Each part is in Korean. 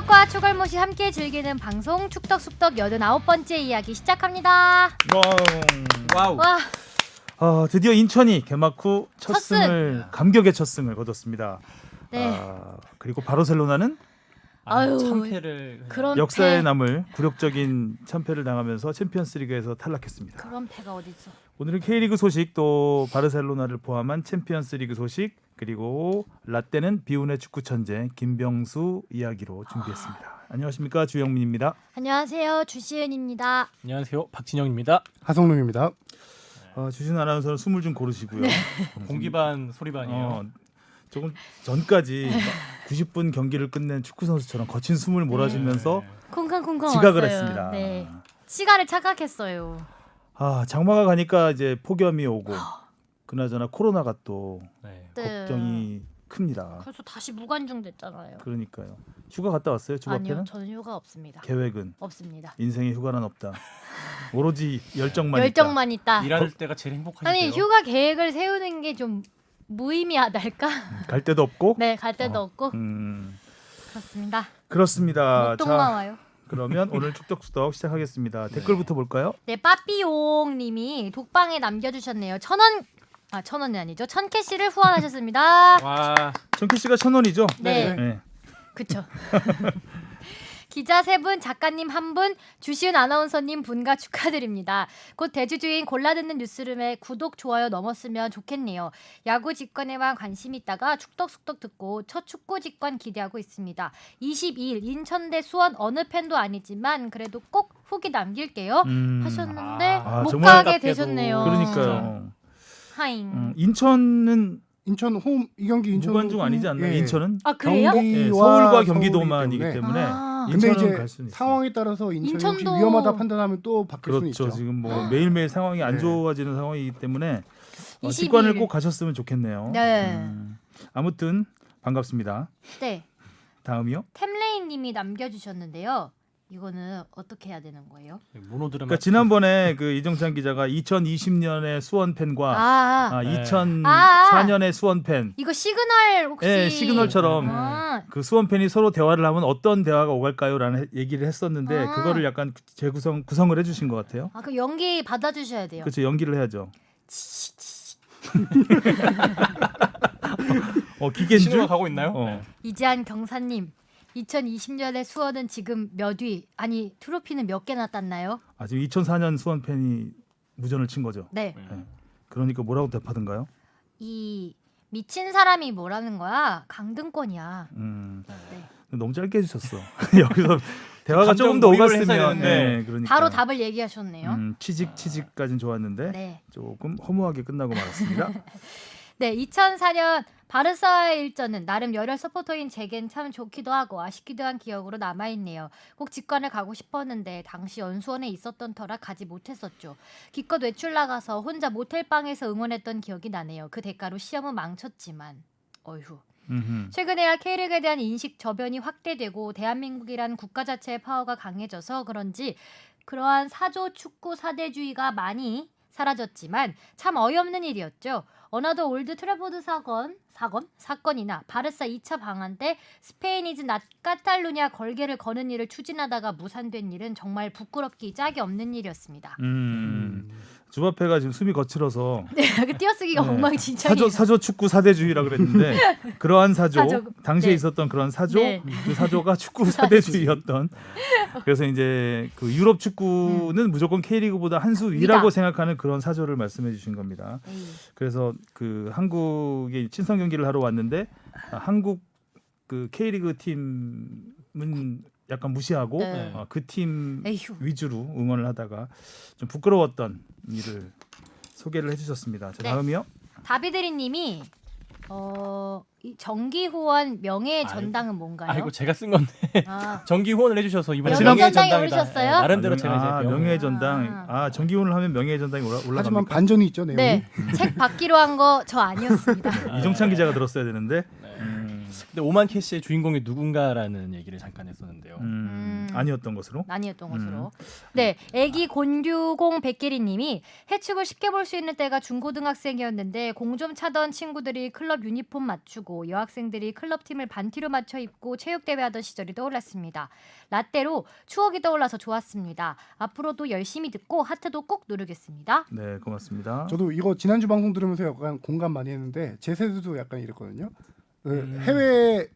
축덕과 추갈못이 함께 즐기는 방송 축덕숙덕 89번째 이야기 시작합니다. 와우. 와, 드디어 인천이 개막 후 첫 첫 승. 승을 감격의 첫 승을 거뒀습니다. 네. 그리고 바르셀로나는 아유, 참패를 그런 역사에 패. 남을 굴욕적인 참패를 당하면서 챔피언스리그에서 탈락했습니다. 그런 패가 어디 있어? 오늘은 K리그 소식, 또 바르셀로나를 포함한 챔피언스리그 소식, 그리고 라떼는 비운의 축구 천재 김병수 이야기로 준비했습니다. 안녕하십니까, 주영민입니다. 안녕하세요, 주시은입니다. 안녕하세요, 박진영입니다. 하성룡입니다. 주신 아나운서는 숨을 좀 고르시고요. 공기반 소리반이에요. 조금 전까지 90분 경기를 끝낸 축구 선수처럼 거친 숨을 몰아주면서 콩캉콩캉 지각을 왔어요. 했습니다. 네. 시간을 착각했어요. 장마가 가니까 이제 폭염이 오고 그나저나 코로나가 또 네. 네. 걱정이 큽니다. 그래서 다시 무관중 됐잖아요. 그러니까요. 휴가 갔다 왔어요? 아니요, 주바페는? 저는 휴가 없습니다. 계획은? 없습니다. 인생에 휴가는 없다. 오로지 열정만 열정만 있다. 일할 때가 제일 행복하시대요. 아니 휴가 계획을 세우는 게 좀 무의미하달까? 있다. 갈 데도 없고? 네, 갈 데도 없고 그렇습니다. 그렇습니다. 목동만 와요. 그러면 오늘 축덕수덕 시작하겠습니다. 댓글부터 볼까요? 네, 빠삐용님이 독방에 남겨주셨네요. 1,000원이 아니죠. 1000캐시를 후원하셨습니다. 와, 정키 씨가 1,000원이죠? 네. 네. 그쵸. 기자 3분, 작가님 1분, 주시은 아나운서님 분가 축하드립니다. 곧 대주주인 골라듣는 뉴스룸에 구독, 좋아요 넘었으면 좋겠네요. 야구 직관에만 관심 있다가 축덕숙덕 듣고 첫 축구 직관 기대하고 있습니다. 22일 인천 대 수원 어느 팬도 아니지만 그래도 꼭 후기 남길게요. 하셨는데 못 정말 가게 답답해도. 되셨네요. 그러니까요. 하잉. 인천은 인천 홈 이 경기 인천 무관중 아니지 않나요? 예. 인천은? 아 그래요? 네, 경기와 서울과 서울이기 경기도만이기 때문에 아. 근데 인천은 이제 갈 수는 있어요. 상황에 따라서 인천이 혹시 인천도- 위험하다 판단하면 또 바뀔 수는 그렇죠. 있죠. 지금 뭐 매일매일 상황이 안 네. 좋아지는 상황이기 때문에 22일. 직관을 꼭 가셨으면 좋겠네요. 네. 아무튼 반갑습니다. 네. 다음이요. 템레이님이 남겨주셨는데요. 이거는 어떻게 해야 되는 거예요? 모노드라마. 그러니까 지난번에 그 이정찬 기자가 2020년의 수원 팬과 네. 2004년의 수원 팬, 이거 시그널 혹시? 예, 시그널처럼 그 수원 팬이 서로 대화를 하면 어떤 대화가 오갈까요라는 얘기를 했었는데 아. 그거를 약간 구성을 해주신 것 같아요. 그 연기 받아주셔야 돼요. 그렇죠. 연기를 해야죠. 기계인 줄? 신호가 가고 있나요? 어. 이재한 경사님, 2020년에 수원은 지금 몇 위? 아니 트로피는 몇 개나 땄나요? 지금 2004년 수원 팬이 무전을 친 거죠. 네. 그러니까 뭐라고 대답하던가요? 이 미친 사람이 뭐라는 거야? 강등권이야. 네. 너무 짧게 해주셨어. 여기서 대화가 감정 조금 더 몰입을 오갔으면 했어야 되는데. 그러니까. 바로 답을 얘기하셨네요. 취직까지는 좋았는데 네. 조금 허무하게 끝나고 말았습니다. 네, 2004년 바르사의 일전은 나름 열혈 서포터인 제겐 참 좋기도 하고 아쉽기도 한 기억으로 남아있네요. 꼭 직관을 가고 싶었는데 당시 연수원에 있었던 터라 가지 못했었죠. 기껏 외출 나가서 혼자 모텔방에서 응원했던 기억이 나네요. 그 대가로 시험은 망쳤지만 어휴. 최근에야 K리그에 대한 인식 저변이 확대되고 대한민국이란 국가 자체의 파워가 강해져서 그런지 그러한 사조 축구 사대주의가 많이 사라졌지만 참 어이없는 일이었죠. 어나더 올드 트래포드 사건이나 바르사 2차 방한 때 스페인이즈 낫 카탈루냐 걸개를 거는 일을 추진하다가 무산된 일은 정말 부끄럽기 짝이 없는 일이었습니다. 주바페가 지금 숨이 거칠어서 네, 그 띄어쓰기가 엉망진창이에요. 사조 축구 사대주의라 그랬는데 그러한 사조 당시에 네. 있었던 그런 사조 네. 그 사조가 축구 사대주의였던 그래서 이제 그 유럽 축구는 무조건 K리그보다 한 수 위라고 위다. 생각하는 그런 사조를 말씀해 주신 겁니다. 에이. 그래서 그 한국에 친선 경기를 하러 왔는데 한국 그 K리그 팀은 약간 무시하고 네. 그 팀 에휴. 위주로 응원을 하다가 좀 부끄러웠던 일을 소개를 해주셨습니다. 자, 네. 다음이요. 다비드리님이 이 정기 후원 명예 전당은 뭔가요? 아이고 제가 쓴 건데 아, 정기 후원을 해주셔서 이번에 명예 명예 전당에 전당이다. 오르셨어요? 나름대로 제가 이제 명예의 전당. 정기훈을 하면 명예의 전당이 하지만 올라갑니까? 반전이 있죠 내용이. 네, 책 받기로 한 거 저 아니었습니다. 이정찬 기자가 들었어야 되는데. 근데 오만 캐시의 주인공이 누군가라는 얘기를 잠깐 했었는데요. 아니었던 것으로. 아니었던 것으로. 네, 애기 곤규공 백기리님이 해축을 쉽게 볼 수 있는 때가 중고등학생이었는데 공 좀 차던 친구들이 클럽 유니폼 맞추고 여학생들이 클럽 팀을 반티로 맞춰 입고 체육대회하던 시절이 떠올랐습니다. 라떼로 추억이 떠올라서 좋았습니다. 앞으로도 열심히 듣고 하트도 꼭 누르겠습니다. 네, 고맙습니다. 저도 이거 지난주 방송 들으면서 약간 공감 많이 했는데 제 세대도 약간 이랬거든요. 해외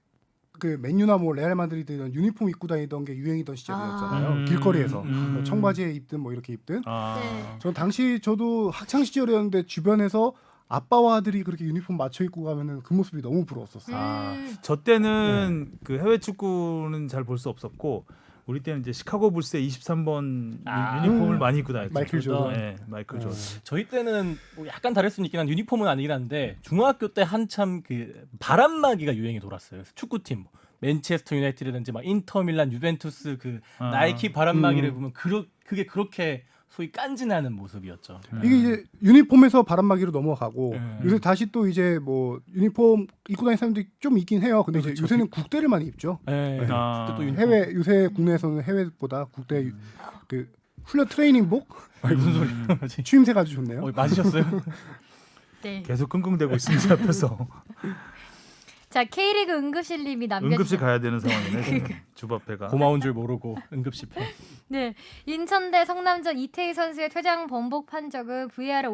그 맨유나 뭐 레알 마드리드 이런 유니폼 입고 다니던 게 유행이던 시절이었잖아요. 길거리에서 뭐 청바지에 입든 뭐 이렇게 입든. 네. 전 당시 저도 학창 시절이었는데 주변에서 아빠와 아들이 그렇게 유니폼 맞춰 입고 가면은 그 모습이 너무 부러웠었어요. 저 때는 그 해외 축구는 잘 볼 수 없었고 우리 때는 이제 시카고 불스의 23번 유니폼을 많이 입고 다녔죠. 마이클 조던. 네, 마이클 조던. 저희 때는 뭐 약간 다를 수는 있긴 한 유니폼은 아니긴 한데 중학교 때 한참 그 바람막이가 유행이 돌았어요. 축구팀 맨체스터 유나이티드든지 막 인터밀란, 유벤투스 그 나이키 바람막이를 보면 그게 그렇게 소위 깐지나는 모습이었죠. 이게 이제 유니폼에서 바람막이로 넘어가고 요새 다시 또 이제 뭐 유니폼 입고 다니는 사람들이 좀 있긴 해요. 근데 이제 요새는 국대를 많이 입죠. 네. 그때 또 유니폼. 해외 요새 국내에서는 해외보다 국대 그 훈련 트레이닝복 아니, 무슨 소리야? 추임새가 아주 좋네요. 맞으셨어요? 네. 계속 끙끙대고 있습니다. 앞에서. 자, K리그 응급실님이 남겨주신 응급실 가야 되는 상황이네. 지금. 주바페가. 고마운 줄 모르고 응급실패. 네, 인천대 성남전 이태희 선수의 퇴장 번복 판정은 VAR을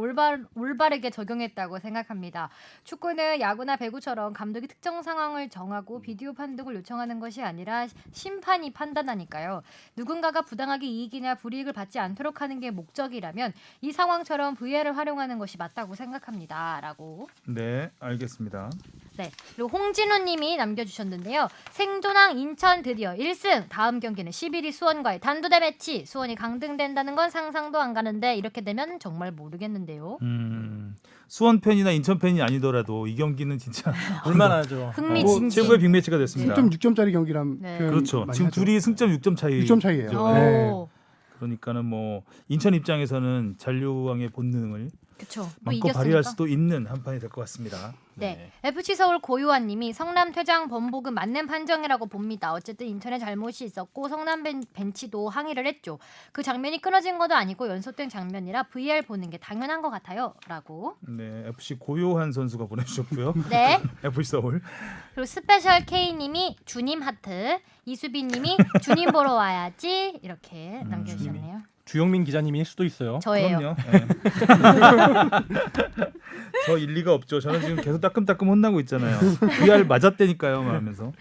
올바르게 적용했다고 생각합니다. 축구는 야구나 배구처럼 감독이 특정 상황을 정하고 비디오 판독을 요청하는 것이 아니라 심판이 판단하니까요. 누군가가 부당하게 이익이나 불이익을 받지 않도록 하는 게 목적이라면 이 상황처럼 VAR을 활용하는 것이 맞다고 생각합니다. 라고. 네, 알겠습니다. 네, 그리고 홍진우님이 남겨주셨는데요. 생존왕 인천 드디어 1승. 다음 경기는 11위 수원과의 단두대 매치. 수원이 강등된다는 건 상상도 안 가는데 이렇게 되면 정말 모르겠는데요. 수원 팬이나 인천 팬이 아니더라도 이 경기는 진짜 볼만하죠. 흥미진진. 최고의 빅매치가 됐습니다. 승점 6점짜리 경기란 네. 표현 그렇죠. 많이 지금 하죠. 둘이 승점 6점 차이. 6점 차이예요. 죠. 오, 그러니까는 뭐 인천 입장에서는 잔류왕의 본능을 그쵸. 뭐 마음껏 이겼으니까. 발휘할 수도 있는 한 판이 될 것 같습니다. 네. FC 서울 고유환님이 성남 퇴장 번복은 맞는 판정이라고 봅니다. 어쨌든 인천에 잘못이 있었고 성남 벤치도 항의를 했죠. 그 장면이 끊어진 것도 아니고 연속된 장면이라 VAR 보는 게 당연한 것 같아요.라고. 네, FC 고요한 선수가 보내주셨고요. 네. FC 서울. 그리고 스페셜 K님이 주님 하트, 이수빈님이 주님 보러 와야지 이렇게 남겨주셨네요. 주영민 기자님일 수도 있어요. 저예요. 그럼요. 네. 저 일리가 없죠. 저는 지금 계속 따끔따끔 혼나고 있잖아요. VR 맞았다니까요, 하면서.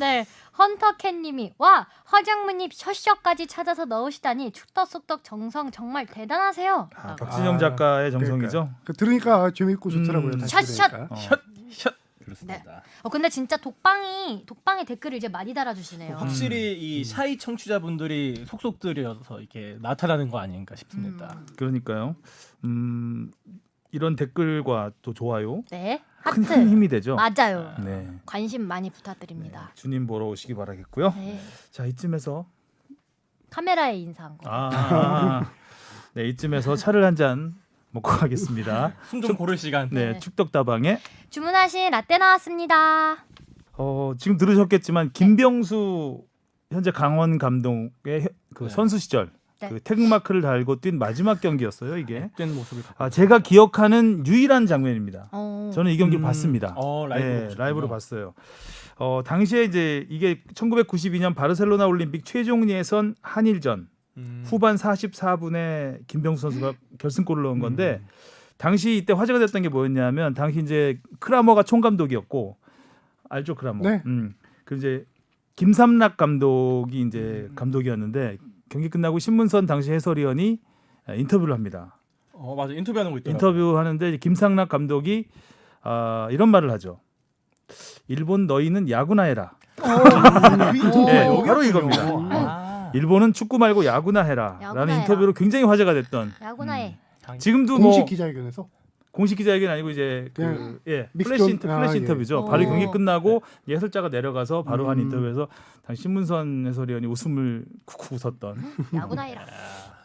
네. 헌터캣님이 와 화장무늬 셔셔까지 찾아서 넣으시다니 축덕숙덕 정성 정말 대단하세요. 아, 박진영 작가의 정성이죠. 그 들으니까 재밌고 좋더라고요. 다시 샷, 들으니까. 샷. 그렇습니다. 근데 진짜 독방이 댓글을 이제 많이 달아주시네요. 확실히 이 샤이 청취자분들이 속속들여서 이렇게 나타나는 거 아닌가 싶습니다. 그러니까요. 이런 댓글과 또 좋아요 네. 큰 하트. 힘이 되죠. 맞아요. 네. 관심 많이 부탁드립니다. 주님 보러 오시기 바라겠고요. 네. 자, 이쯤에서 카메라에 인사한 거. 네, 이쯤에서 차를 한 잔 먹고 가겠습니다. 숨 좀 고를 시간. 네, 네. 축덕다방에 주문하신 라떼 나왔습니다. 지금 들으셨겠지만 김병수 현재 강원 감독의 그 네. 선수 시절 네. 그 태극마크를 달고 뛴 마지막 경기였어요. 이게 된 모습을 갖고. 제가 기억하는 유일한 장면입니다. 저는 이 경기를 봤습니다. 라이브로 봤어요. 당시에 이제 이게 1992년 바르셀로나 올림픽 최종 예선 한일전 후반 44분에 김병수 선수가 결승골을 넣은 건데 당시 이때 화제가 됐던 게 뭐였냐면 당시 이제 크라머가 총감독이었고 알죠 크라머. 네. 그 이제 김삼락 감독이 이제 감독이었는데 경기 끝나고 신문선 당시 해설위원이 인터뷰를 합니다. 맞아 인터뷰하는 거 있더라고요. 인터뷰하는데 김삼락 감독이 이런 말을 하죠. 일본 너희는 야구나 해라. 네, 바로 이겁니다. 일본은 축구 말고 야구나 해라라는 야구나 인터뷰로 해라. 굉장히 화제가 됐던. 야구나해. 지금도 공식 뭐 기자회견에서 공식 기자회견 아니고 이제 그냥 플래시 예. 인터뷰죠. 오. 바로 경기 끝나고 해설자가 내려가서 바로 한 음. 인터뷰에서 당시 신문선 해설위원이 웃음을 쿡쿡 웃었던. 야구나해라.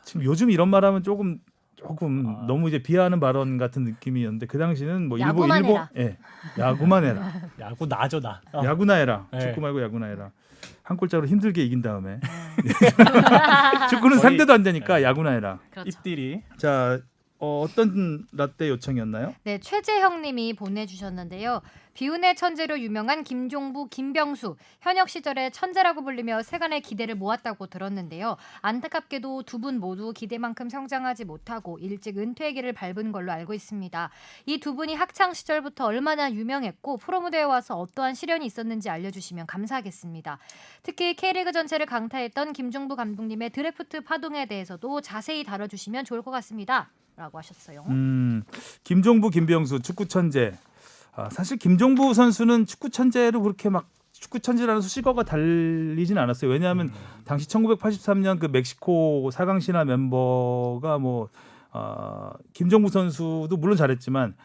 지금 요즘 이런 말하면 조금 조금 너무 이제 비하하는 발언 같은 느낌이었는데 그 당시는 뭐 야구만 해라. 예, 야구만 해라. 야구 나죠 나. 야구나 해라. 네. 축구 말고 야구나 해라. 한 골짜기로 힘들게 이긴 다음에 축구는 거의- 상대도 안 되니까 야구나 해라. 그렇죠. 입들이 자, 어떤 라떼 요청이었나요? 네, 최재형님이 보내주셨는데요. 비운의 천재로 유명한 김종부, 김병수, 현역 시절에 천재라고 불리며 세간의 기대를 모았다고 들었는데요. 안타깝게도 두 분 모두 기대만큼 성장하지 못하고 일찍 은퇴의 길을 밟은 걸로 알고 있습니다. 이 두 분이 학창 시절부터 얼마나 유명했고 프로 무대에 와서 어떠한 시련이 있었는지 알려주시면 감사하겠습니다. 특히 K리그 전체를 강타했던 김종부 감독님의 드래프트 파동에 대해서도 자세히 다뤄주시면 좋을 것 같습니다. 라고 하셨어요. 김종부, 김병수 축구 천재. 사실 김종부 선수는 축구 천재로 그렇게 막 축구 천재라는 수식어가 달리진 않았어요. 왜냐하면 당시 1983년 그 멕시코 4강 신화 멤버가 뭐 김종부 선수도 물론 잘했지만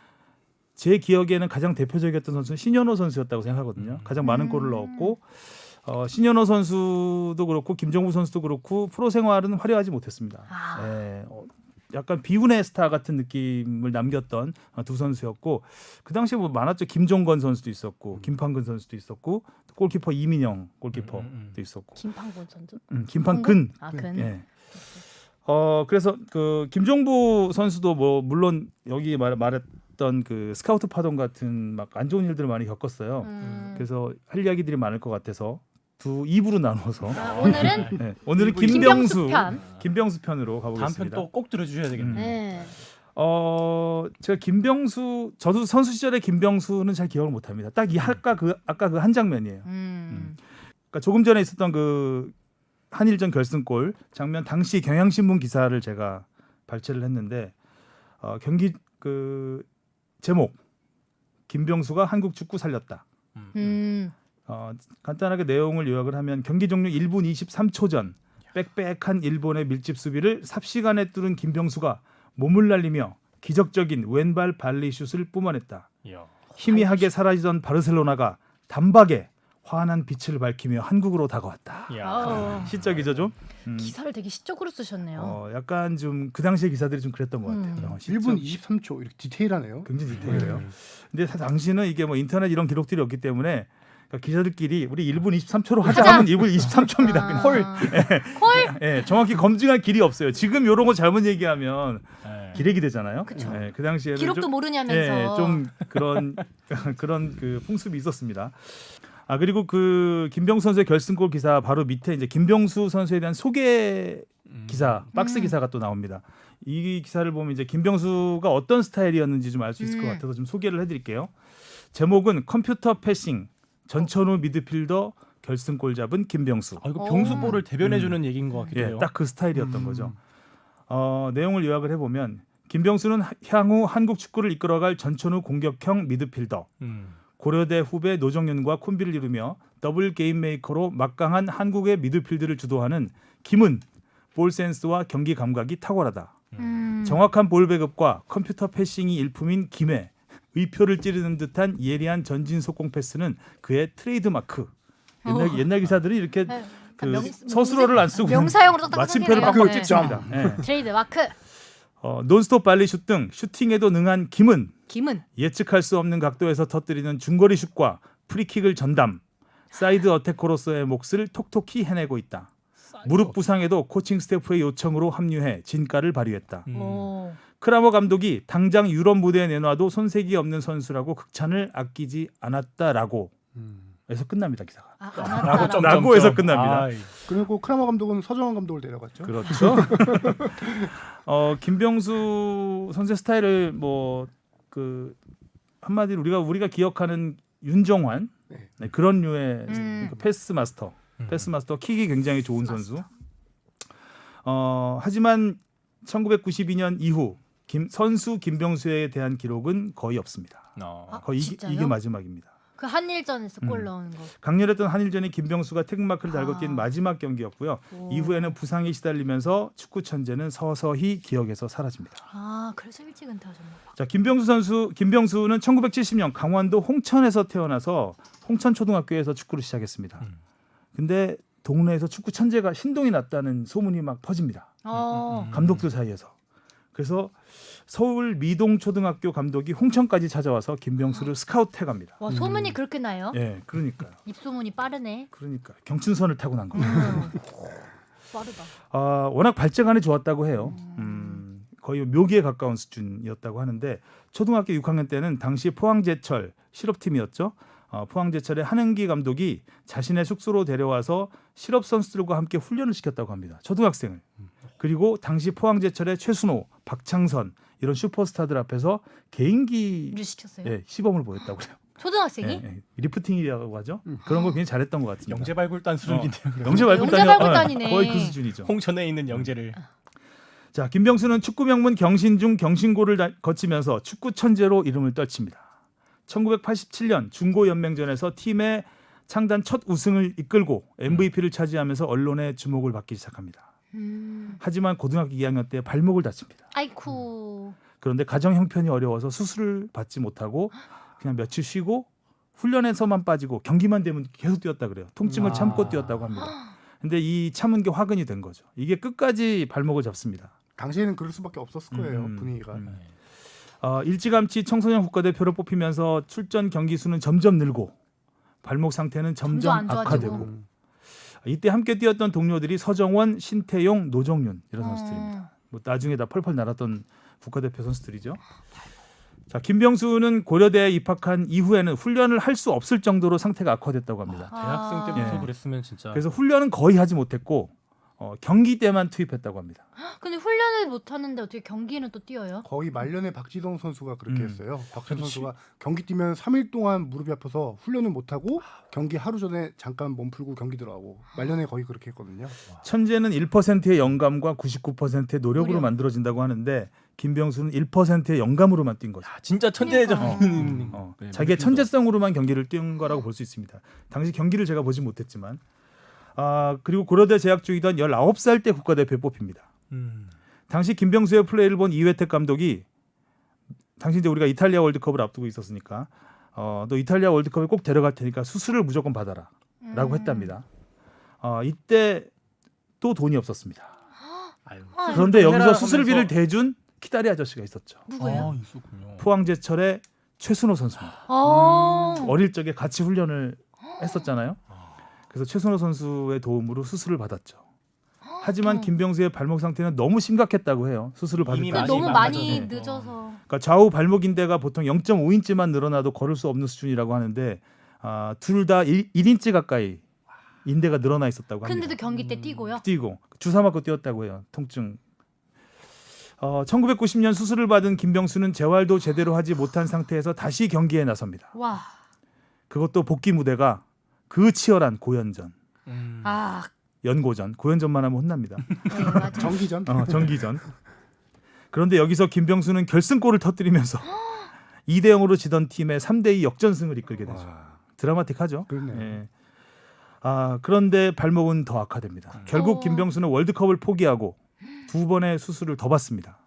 제 기억에는 가장 대표적이었던 선수는 신현호 선수였다고 생각하거든요. 가장 많은 골을 넣었고 신현호 선수도 그렇고 김종부 선수도 그렇고 프로 생활은 화려하지 못했습니다. 예, 약간 비운의 스타 같은 느낌을 남겼던 두 선수였고 그 당시에 뭐 많았죠. 김종건 선수도 있었고 김판근 선수도 있었고 골키퍼 이민영 골키퍼도 있었고 김판곤 선수? 김판근. 근. 예. 그래서 그 김종부 선수도 뭐 물론 여기 말했던 그 스카우트 파동 같은 막 안 좋은 일들을 많이 겪었어요. 그래서 할 이야기들이 많을 것 같아서 2부로 나누어서 오늘은 네, 오늘은 김병수 편. 김병수 편으로 다음 가보겠습니다. 편 또 꼭 들어주셔야 되겠네요. 네. 제가 김병수 저도 선수 시절에 김병수는 잘 기억을 못합니다. 딱 이 아까 그 한 장면이에요. 그러니까 조금 전에 있었던 그 한일전 결승골 장면 당시 경향신문 기사를 제가 발췌를 했는데 경기 그 제목 김병수가 한국 축구 살렸다. 간단하게 내용을 요약을 하면 경기 종료 1분 23초 전 빽빽한 일본의 밀집 수비를 삽시간에 뚫은 김병수가 몸을 날리며 기적적인 왼발 발리슛을 뿜어냈다. 이야. 희미하게 사라지던 바르셀로나가 단박에 환한 빛을 밝히며 한국으로 다가왔다. 이야. 시적이죠 좀? 기사를 되게 시적으로 쓰셨네요. 약간 좀 그 당시의 기사들이 좀 그랬던 것 같아요. 1분 23초 이렇게 디테일하네요. 굉장히 디테일해요. 근데 당시는 이게 뭐 인터넷 이런 기록들이 없기 때문에 그러니까 기자들끼리 우리 1분 23초로 하자 하면 1분 23초입니다. 그냥. 콜. 예, 정확히 검증할 길이 없어요. 지금 이런 거 잘못 얘기하면 네. 기레기 되잖아요. 그쵸. 예, 그 당시에는 기록도 좀, 모르냐면서. 좀 그런 그 풍습이 있었습니다. 그리고 그 김병수 선수의 결승골 기사 바로 밑에 이제 김병수 선수에 대한 소개 기사, 박스 기사가 또 나옵니다. 이 기사를 보면 이제 김병수가 어떤 스타일이었는지 좀 알 수 있을 것 같아서 좀 소개를 해드릴게요. 제목은 컴퓨터 패싱 전천후 미드필더 결승골 잡은 김병수. 이거 병수볼을 대변해주는 얘기인 것 같기도 해요. 딱 그 스타일이었던 거죠. 내용을 요약을 해보면 김병수는 향후 한국 축구를 이끌어갈 전천후 공격형 미드필더. 고려대 후배 노정윤과 콤비를 이루며 더블 게임 메이커로 막강한 한국의 미드필드를 주도하는 김은 볼 센스와 경기 감각이 탁월하다. 정확한 볼 배급과 컴퓨터 패싱이 일품인 김의 의표를 찌르는 듯한 예리한 전진 속공 패스는 그의 트레이드 마크. 옛날 기사들이 이렇게 그 서술어를 안 쓰고 명사용으로 딱딱 마침표를 하네요. 빡빡 찍습니다. 네. 트레이드 마크. 논스톱 발리슛 등 슈팅에도 능한 김은 김은 예측할 수 없는 각도에서 터뜨리는 중거리 슛과 프리킥을 전담. 사이드 어태커로서의 몫을 톡톡히 해내고 있다. 무릎 부상에도 코칭 스태프의 요청으로 합류해 진가를 발휘했다. 크라머 감독이 당장 유럽 무대에 내놔도 손색이 없는 선수라고 극찬을 아끼지 않았다라고 해서 끝납니다 기사가. 라고 해서 끝납니다. 그리고 크라머 감독은 서정원 감독을 데려갔죠. 그렇죠. 김병수 선수의 스타일을 뭐 그 한마디로 우리가 기억하는 윤정환 네, 그런 류의 그 패스 마스터 킥이 굉장히 좋은 선수. 하지만 1992년 이후 선수 김병수에 대한 기록은 거의 없습니다. 거의 이게 마지막입니다. 그 한일전에서 골 넣은 거. 강렬했던 한일전에 김병수가 태극마크를 달고 뛴 마지막 경기였고요. 이후에는 부상에 시달리면서 축구 천재는 서서히 기억에서 사라집니다. 그래서 일찍 은퇴하셨나 봐. 자, 김병수는 1970년 강원도 홍천에서 태어나서 홍천초등학교에서 축구를 시작했습니다. 근데 동네에서 축구 천재가 신동이 났다는 소문이 막 퍼집니다. 감독들 사이에서. 그래서 서울 미동초등학교 감독이 홍천까지 찾아와서 김병수를 스카우트해갑니다. 와 소문이 그렇게 나요? 예, 그러니까요. 입소문이 빠르네. 그러니까 경춘선을 타고 난 거예요. 빠르다. 워낙 발재간이 좋았다고 해요. 거의 묘기에 가까운 수준이었다고 하는데 초등학교 6학년 때는 당시 포항제철 실업팀이었죠. 포항제철의 한은기 감독이 자신의 숙소로 데려와서 실업 선수들과 함께 훈련을 시켰다고 합니다. 초등학생을. 그리고 당시 포항제철의 최순호, 박창선 이런 슈퍼스타들 앞에서 개인기 를 시켰어요? 예, 시범을 보였다고 그래요. 초등학생이? 예, 예. 리프팅이라고 하죠. 그런 걸 굉장히 잘했던 것 같습니다. 영재 발굴단 수준인데요. 영재 발굴단이네. 거의 그 수준이죠. 홍천에 있는 영재를. 자, 김병수는 축구 명문 경신중 경신고를 거치면서 축구 천재로 이름을 떨칩니다. 1987년 중고연맹전에서 팀의 창단 첫 우승을 이끌고 MVP를 차지하면서 언론의 주목을 받기 시작합니다. 하지만 고등학교 2학년 때 발목을 다칩니다. 아이쿠. 그런데 가정 형편이 어려워서 수술을 받지 못하고 그냥 며칠 쉬고 훈련에서만 빠지고 경기만 되면 계속 뛰었다 그래요. 통증을 참고 뛰었다고 합니다. 근데 이 참은 게 화근이 된 거죠. 이게 끝까지 발목을 잡습니다. 당시에는 그럴 수밖에 없었을 거예요. 분위기가. 일찌감치 청소년 국가대표로 뽑히면서 출전 경기 수는 점점 늘고 발목 상태는 점점 안 좋아지고. 악화되고 이때 함께 뛰었던 동료들이 서정원, 신태용, 노정윤 이런 선수들입니다. 뭐 나중에 다 펄펄 날았던 국가대표 선수들이죠. 자, 김병수는 고려대에 입학한 이후에는 훈련을 할 수 없을 정도로 상태가 악화됐다고 합니다. 대학생 때부터 예. 그랬으면 진짜. 그래서 훈련은 거의 하지 못했고 경기 때만 투입했다고 합니다. 근데 훈련을 못 하는데 어떻게 경기는 또 뛰어요? 거의 말년에 박지성 선수가 그렇게 했어요. 박지성 그렇지. 선수가 경기 뛰면 3일 동안 무릎이 아파서 훈련을 못 하고 경기 하루 전에 잠깐 몸 풀고 경기 들어가고 말년에 거의 그렇게 했거든요. 천재는 1%의 영감과 99%의 노력으로 노력. 만들어진다고 하는데 김병수는 1%의 영감으로만 뛴 거죠. 진짜 천재적. 그러니까. 자기의 천재성으로만 경기를 뛴 거라고 볼 수 있습니다. 당시 경기를 제가 보지 못했지만 그리고 고려대 재학 중이던 19살 때 국가대표에 뽑힙니다. 당시 김병수의 플레이를 본 이회택 감독이 당시 이제 우리가 이탈리아 월드컵을 앞두고 있었으니까 너 이탈리아 월드컵에 꼭 데려갈 테니까 수술을 무조건 받아라 라고 했답니다. 이때 또 돈이 없었습니다. 아유, 그런데 여기서 해라 수술비를 하면서. 대준 키다리 아저씨가 있었죠. 누구예요? 있었군요. 포항제철의 최순호 선수입니다. 어릴 적에 같이 훈련을 했었잖아요. 그래서 최순호 선수의 도움으로 수술을 받았죠. 하지만 김병수의 발목 상태는 너무 심각했다고 해요. 수술을 받을 이미 때. 근데 너무 많이 많아져서. 늦어서. 그러니까 좌우 발목 인대가 보통 0.5인치만 늘어나도 걸을 수 없는 수준이라고 하는데 둘 다 1인치 가까이 인대가 늘어나 있었다고 합니다. 근데도 경기 때 뛰고요? 뛰고 주사 맞고 뛰었다고 해요. 통증. 1990년 수술을 받은 김병수는 재활도 제대로 하지 못한 상태에서 다시 경기에 나섭니다. 와. 그것도 복귀 무대가 그 치열한 고연전, 아. 연고전, 고연전만 하면 혼납니다. 네, 맞아. 정기전. 정기전. 그런데 여기서 김병수는 결승골을 터뜨리면서 2대 0으로 지던 팀의 3대 2 역전승을 이끌게 되죠. 드라마틱하죠. 그렇네요. 예. 그런데 발목은 더 악화됩니다. 결국 김병수는 월드컵을 포기하고 2번의 수술을 더 받습니다.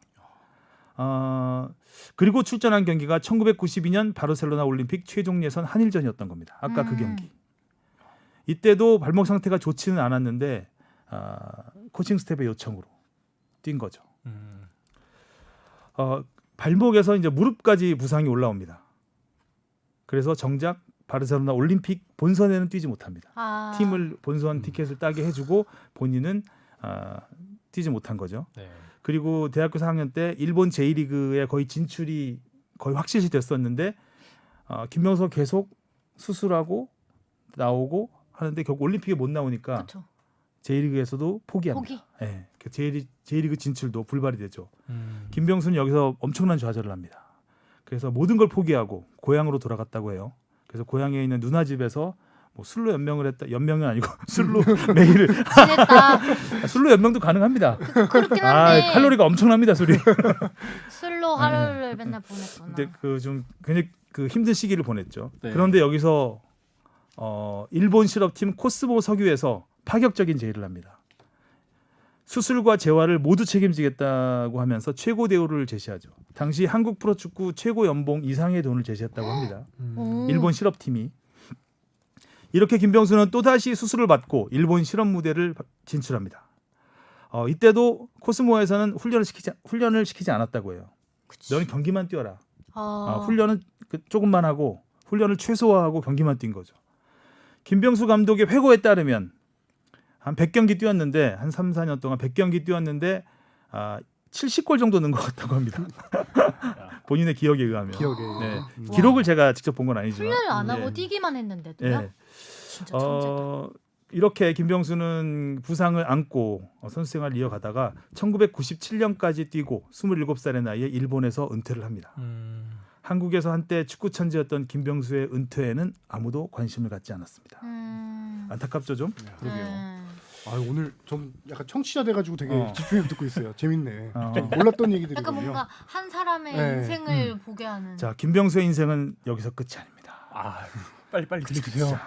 그리고 출전한 경기가 1992년 바르셀로나 올림픽 최종 예선 한일전이었던 겁니다. 아까 그 경기. 이때도 발목 상태가 좋지는 않았는데 코칭 스텝의 요청으로 뛴 거죠. 발목에서 이제 무릎까지 부상이 올라옵니다. 그래서 정작 바르셀로나 올림픽 본선에는 뛰지 못합니다. 팀을 본선 티켓을 따게 해주고 본인은 뛰지 못한 거죠. 네. 그리고 대학교 4학년 때 일본 J리그에 거의 진출이 거의 확실시 됐었는데 김병수가 계속 수술하고 나오고 하는데 결국 올림픽에 못 나오니까 그쵸. J리그에서도 포기합니다. 네, J리그 진출도 불발이 되죠. 김병수는 여기서 엄청난 좌절을 합니다. 그래서 모든 걸 포기하고 고향으로 돌아갔다고 해요. 그래서 고향에 있는 누나 집에서 뭐 술로 연명을 했다. 연명은 아니고 술로 매일 지냈다. 술로 연명도 가능합니다. 그렇긴 한데. 칼로리가 엄청납니다, 술이. 술로 하루를 맨날 보냈구나. 근데 그 좀 굉장히 그 힘든 시기를 보냈죠. 네. 그런데 여기서 일본 실업팀 코스모 석유에서 파격적인 제의를 합니다. 수술과 재활을 모두 책임지겠다고 하면서 최고 대우를 제시하죠. 당시 한국 프로축구 최고 연봉 이상의 돈을 제시했다고 합니다. 일본 실업팀이. 이렇게 김병수는 또다시 수술을 받고 일본 실업 무대를 진출합니다. 이때도 코스모에서는 훈련을 시키지 않았다고 해요. 그치. 너는 경기만 뛰어라. 어. 훈련은 조금만 하고 훈련을 최소화하고 경기만 뛴 거죠. 김병수 감독의 회고에 따르면 한 100경기 뛰었는데 한 3, 4년 동안 100경기 뛰었는데 70골 정도 넣은 것 같다고 합니다. 본인의 기억에 의하면. 기억에. 네. 와. 기록을 제가 직접 본 건 아니지만. 훈련을 안 하고 네. 뛰기만 했는데도요? 네. 진짜 천재다. 이렇게 김병수는 부상을 안고 선수 생활을 이어가다가 1997년까지 뛰고 27살의 나이에 일본에서 은퇴를 합니다. 한국에서 한때 축구 천재였던 김병수의 은퇴에는 아무도 관심을 갖지 않았습니다. 안타깝죠 좀? 그러게요. 아 오늘 좀 약간 청취자 돼가지고 되게 어. 집중해서 듣고 있어요. 재밌네. 어. 좀 몰랐던 얘기들이거든요. 그러니까 뭔가 한 사람의 네. 인생을 보게 하는. 자, 김병수의 인생은 여기서 끝이 아닙니다. 빨리 들려주세요.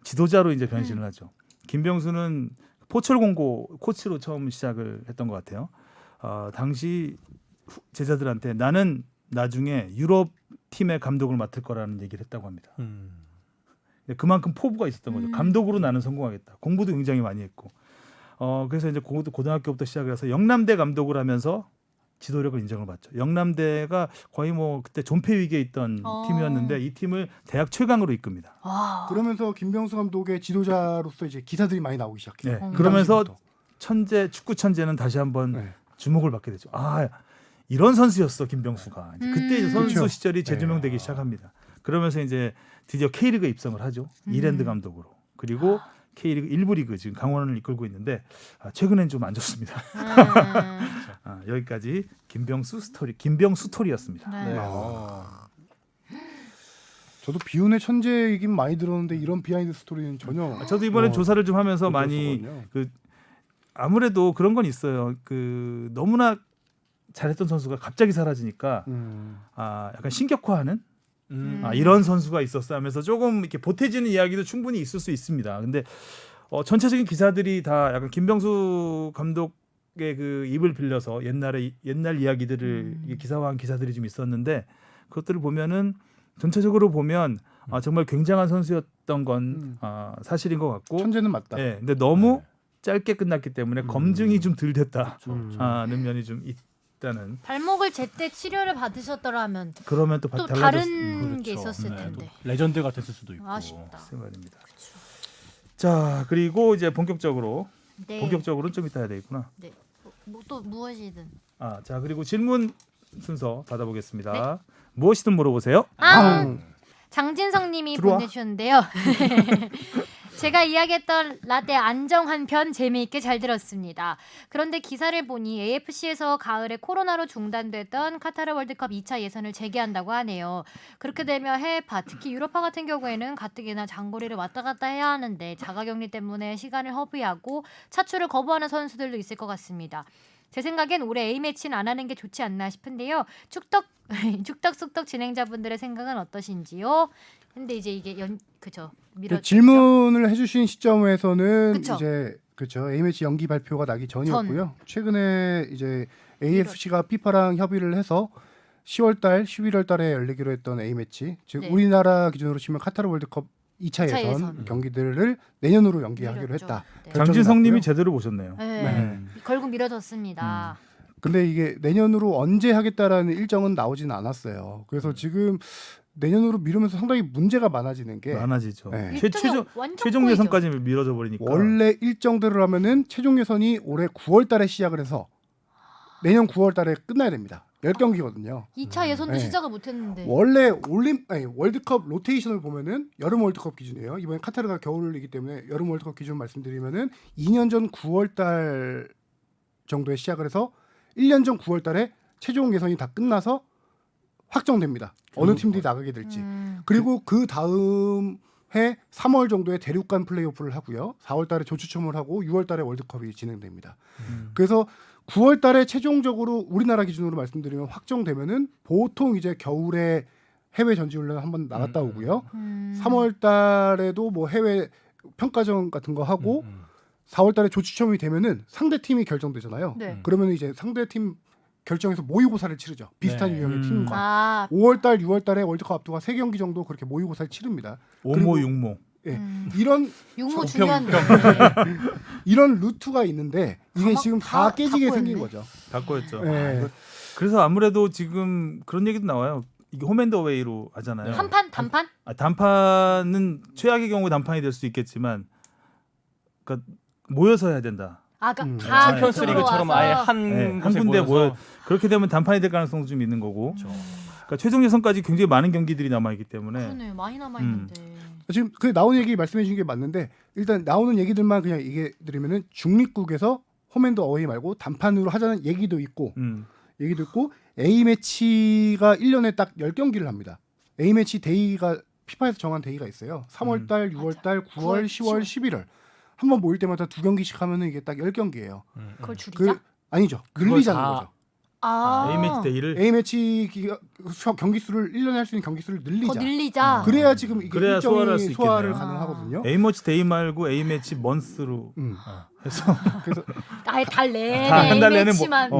지도자로 이제 변신을 하죠. 김병수는 포철공고 코치로 처음 시작을 했던 것 같아요. 당시 제자들한테 나는 나중에 유럽 팀의 감독을 맡을 거라는 얘기를 했다고 합니다. 그만큼 포부가 있었던 거죠. 감독으로 나는 성공하겠다. 공부도 굉장히 많이 했고. 그래서 이제 고등학교부터 시작을 해서 영남대 감독을 하면서 지도력을 인정을 받죠. 영남대가 거의 뭐 그때 존폐 위기에 있던 팀이었는데 이 팀을 대학 최강으로 이끕니다. 와. 그러면서 김병수 감독의 지도자로서 이제 기사들이 많이 나오기 시작해요. 네. 그 그러면서 당시부터. 축구 천재는 다시 한번 네. 주목을 받게 되죠. 이런 선수였어 김병수가. 이제 그때 이제 선수 그렇죠. 시절이 재조명되기 시작합니다. 그러면서 이제 드디어 K리그에 입성을 하죠. 이랜드 감독으로. 그리고 K리그 1부 리그 지금 강원을 이끌고 있는데 최근엔 좀 안 좋습니다. 여기까지 김병수 스토리였습니다. 네. 저도 비운의 천재이긴 많이 들었는데 이런 비하인드 스토리는 전혀. 저도 이번에 조사를 좀 하면서 못 많이 들었었거든요. 아무래도 그런 건 있어요. 너무나 잘했던 선수가 갑자기 사라지니까 약간 신격화하는 이런 선수가 있었어 하면서 조금 이렇게 보태지는 이야기도 충분히 있을 수 있습니다. 근데 전체적인 기사들이 다 약간 김병수 감독의 그 입을 빌려서 옛날 이야기들을 기사화한 기사들이 좀 있었는데 그것들을 보면은 전체적으로 보면 정말 굉장한 선수였던 건 사실인 것 같고 천재는 맞다. 네, 근데 너무 짧게 끝났기 때문에 검증이 좀 덜 됐다는 면이 좀 있다는. 발목을 제때 치료를 받으셨더라면 그러면 또 또 달라졌 다른 게 그렇죠. 있었을 네, 텐데. 또 레전드가 됐을 수도 있고. 아쉽다. 생각입니다. 자, 그리고 이제 본격적으로는 좀 이따 해야 되겠구나. 네. 또 무엇이든. 자, 그리고 질문 순서 받아보겠습니다. 무엇이든 물어보세요. 장진성님이 들어와. 보내주셨는데요. 제가 이야기했던 라떼 안정환 편 재미있게 잘 들었습니다. 그런데 기사를 보니 AFC에서 가을에 코로나로 중단됐던 카타르 월드컵 2차 예선을 재개한다고 하네요. 그렇게 되면 해외파, 특히 유럽파 같은 경우에는 가뜩이나 장거리를 왔다 갔다 해야 하는데 자가격리 때문에 시간을 허비하고 차출을 거부하는 선수들도 있을 것 같습니다. 제 생각엔 올해 A매치는 안 하는 게 좋지 않나 싶은데요. 축덕숙덕 진행자분들의 생각은 어떠신지요? 근데 이제 이게 그죠. 질문을 해주신 시점에서는 그쵸. 이제 그렇죠. A매치 연기 발표가 나기 전이었고요. 최근에 이제 AFC가 피파랑 협의를 해서 10월달, 11월달에 열리기로 했던 A매치, 즉 네. 우리나라 기준으로 치면 카타르 월드컵 2차 예선 경기들을 내년으로 연기하기로 미뤘죠. 했다. 네. 장진성님이 났고요. 제대로 보셨네요. 네. 결국 미뤄졌습니다. 근데 이게 내년으로 언제 하겠다라는 일정은 나오지는 않았어요. 그래서 지금 내년으로 미루면서 상당히 문제가 많아지는 게 많아지죠. 네. 최종 예선까지 미뤄져 버리니까. 원래 일정대로 하면은 최종 예선이 올해 9월달에 시작을 해서 내년 9월달에 끝나야 됩니다. 10경기거든요. 2차 예선도 네. 시작을 못했는데. 원래 월드컵 로테이션을 보면은 여름 월드컵 기준이에요. 이번에 카타르가 겨울이기 때문에 여름 월드컵 기준 말씀드리면은 2년 전 9월달 정도에 시작을 해서 1년 전 9월달에 최종 예선이 다 끝나서 확정됩니다. 어느 팀들이 나가게 될지. 그리고 그 다음 해 3월 정도에 대륙간 플레이오프를 하고요. 4월달에 조추첨을 하고 6월달에 월드컵이 진행됩니다. 그래서 9월달에 최종적으로 우리나라 기준으로 말씀드리면 확정되면은 보통 이제 겨울에 해외 전지훈련 한번 나갔다 오고요. 3월달에도 뭐 해외 평가전 같은 거 하고 4월달에 조추첨이 되면은 상대 팀이 결정되잖아요. 네. 그러면 이제 상대 팀 결정해서 모의고사를 치르죠. 비슷한 네. 유형의 팀과 5월달, 6월달에 월드컵 앞두고 3경기 정도 그렇게 모의고사를 치릅니다. 5모 6모. 예. 이런 육모 조평, 중요한데. 이런 루트가 있는데 이게 다 지금 다- 다 다 깨지게 꼬였네. 생긴 거죠. 바꿔였죠. 예. 그래서 아무래도 지금 그런 얘기도 나와요. 이게 홈앤더웨이로 하잖아요. 한판 단판? 단판은 최악의 경우 단판이 될 수 있겠지만, 그러니까 모여서 해야 된다. 아까 음. 다 챔피언스 그쪽으로 리그처럼 와서. 아예 한 네, 한 곳에 군데 모여서 그렇게 되면 단판이 될 가능성도 좀 있는 거고. 그렇죠. 그러니까 최종 예선까지 굉장히 많은 경기들이 남아 있기 때문에. 그러네 많이 남아 있는데. 지금 그 나오는 얘기 말씀해 주신 게 맞는데 일단 나오는 얘기들만 그냥 얘기해 드리면은 중립국에서 홈앤더 어웨이 말고 단판으로 하자는 얘기도 있고 A매치가 1년에 딱 10경기를 합니다. A매치 데이가 피파에서 정한 데이가 있어요. 3월달, 6월달, 9월, 10월, 11월. 한번 모일 때마다 2경기씩 하면은 이게 딱 10경기예요. 그걸 줄이자? 아니죠. 늘리자는 다- 거죠. 아. A매치 데이를 A매치 경기 수를 1년에 할 수 있는 경기 수를 더 늘리자. 늘리자. 그래야 지금 이게 그래야 일정이 소화를 할수 소화를 있겠네요. 가능하거든요. A매치 데이 말고 A매치 먼스로 해서 그래서 아예 달 내내 한 달 내내 매치만.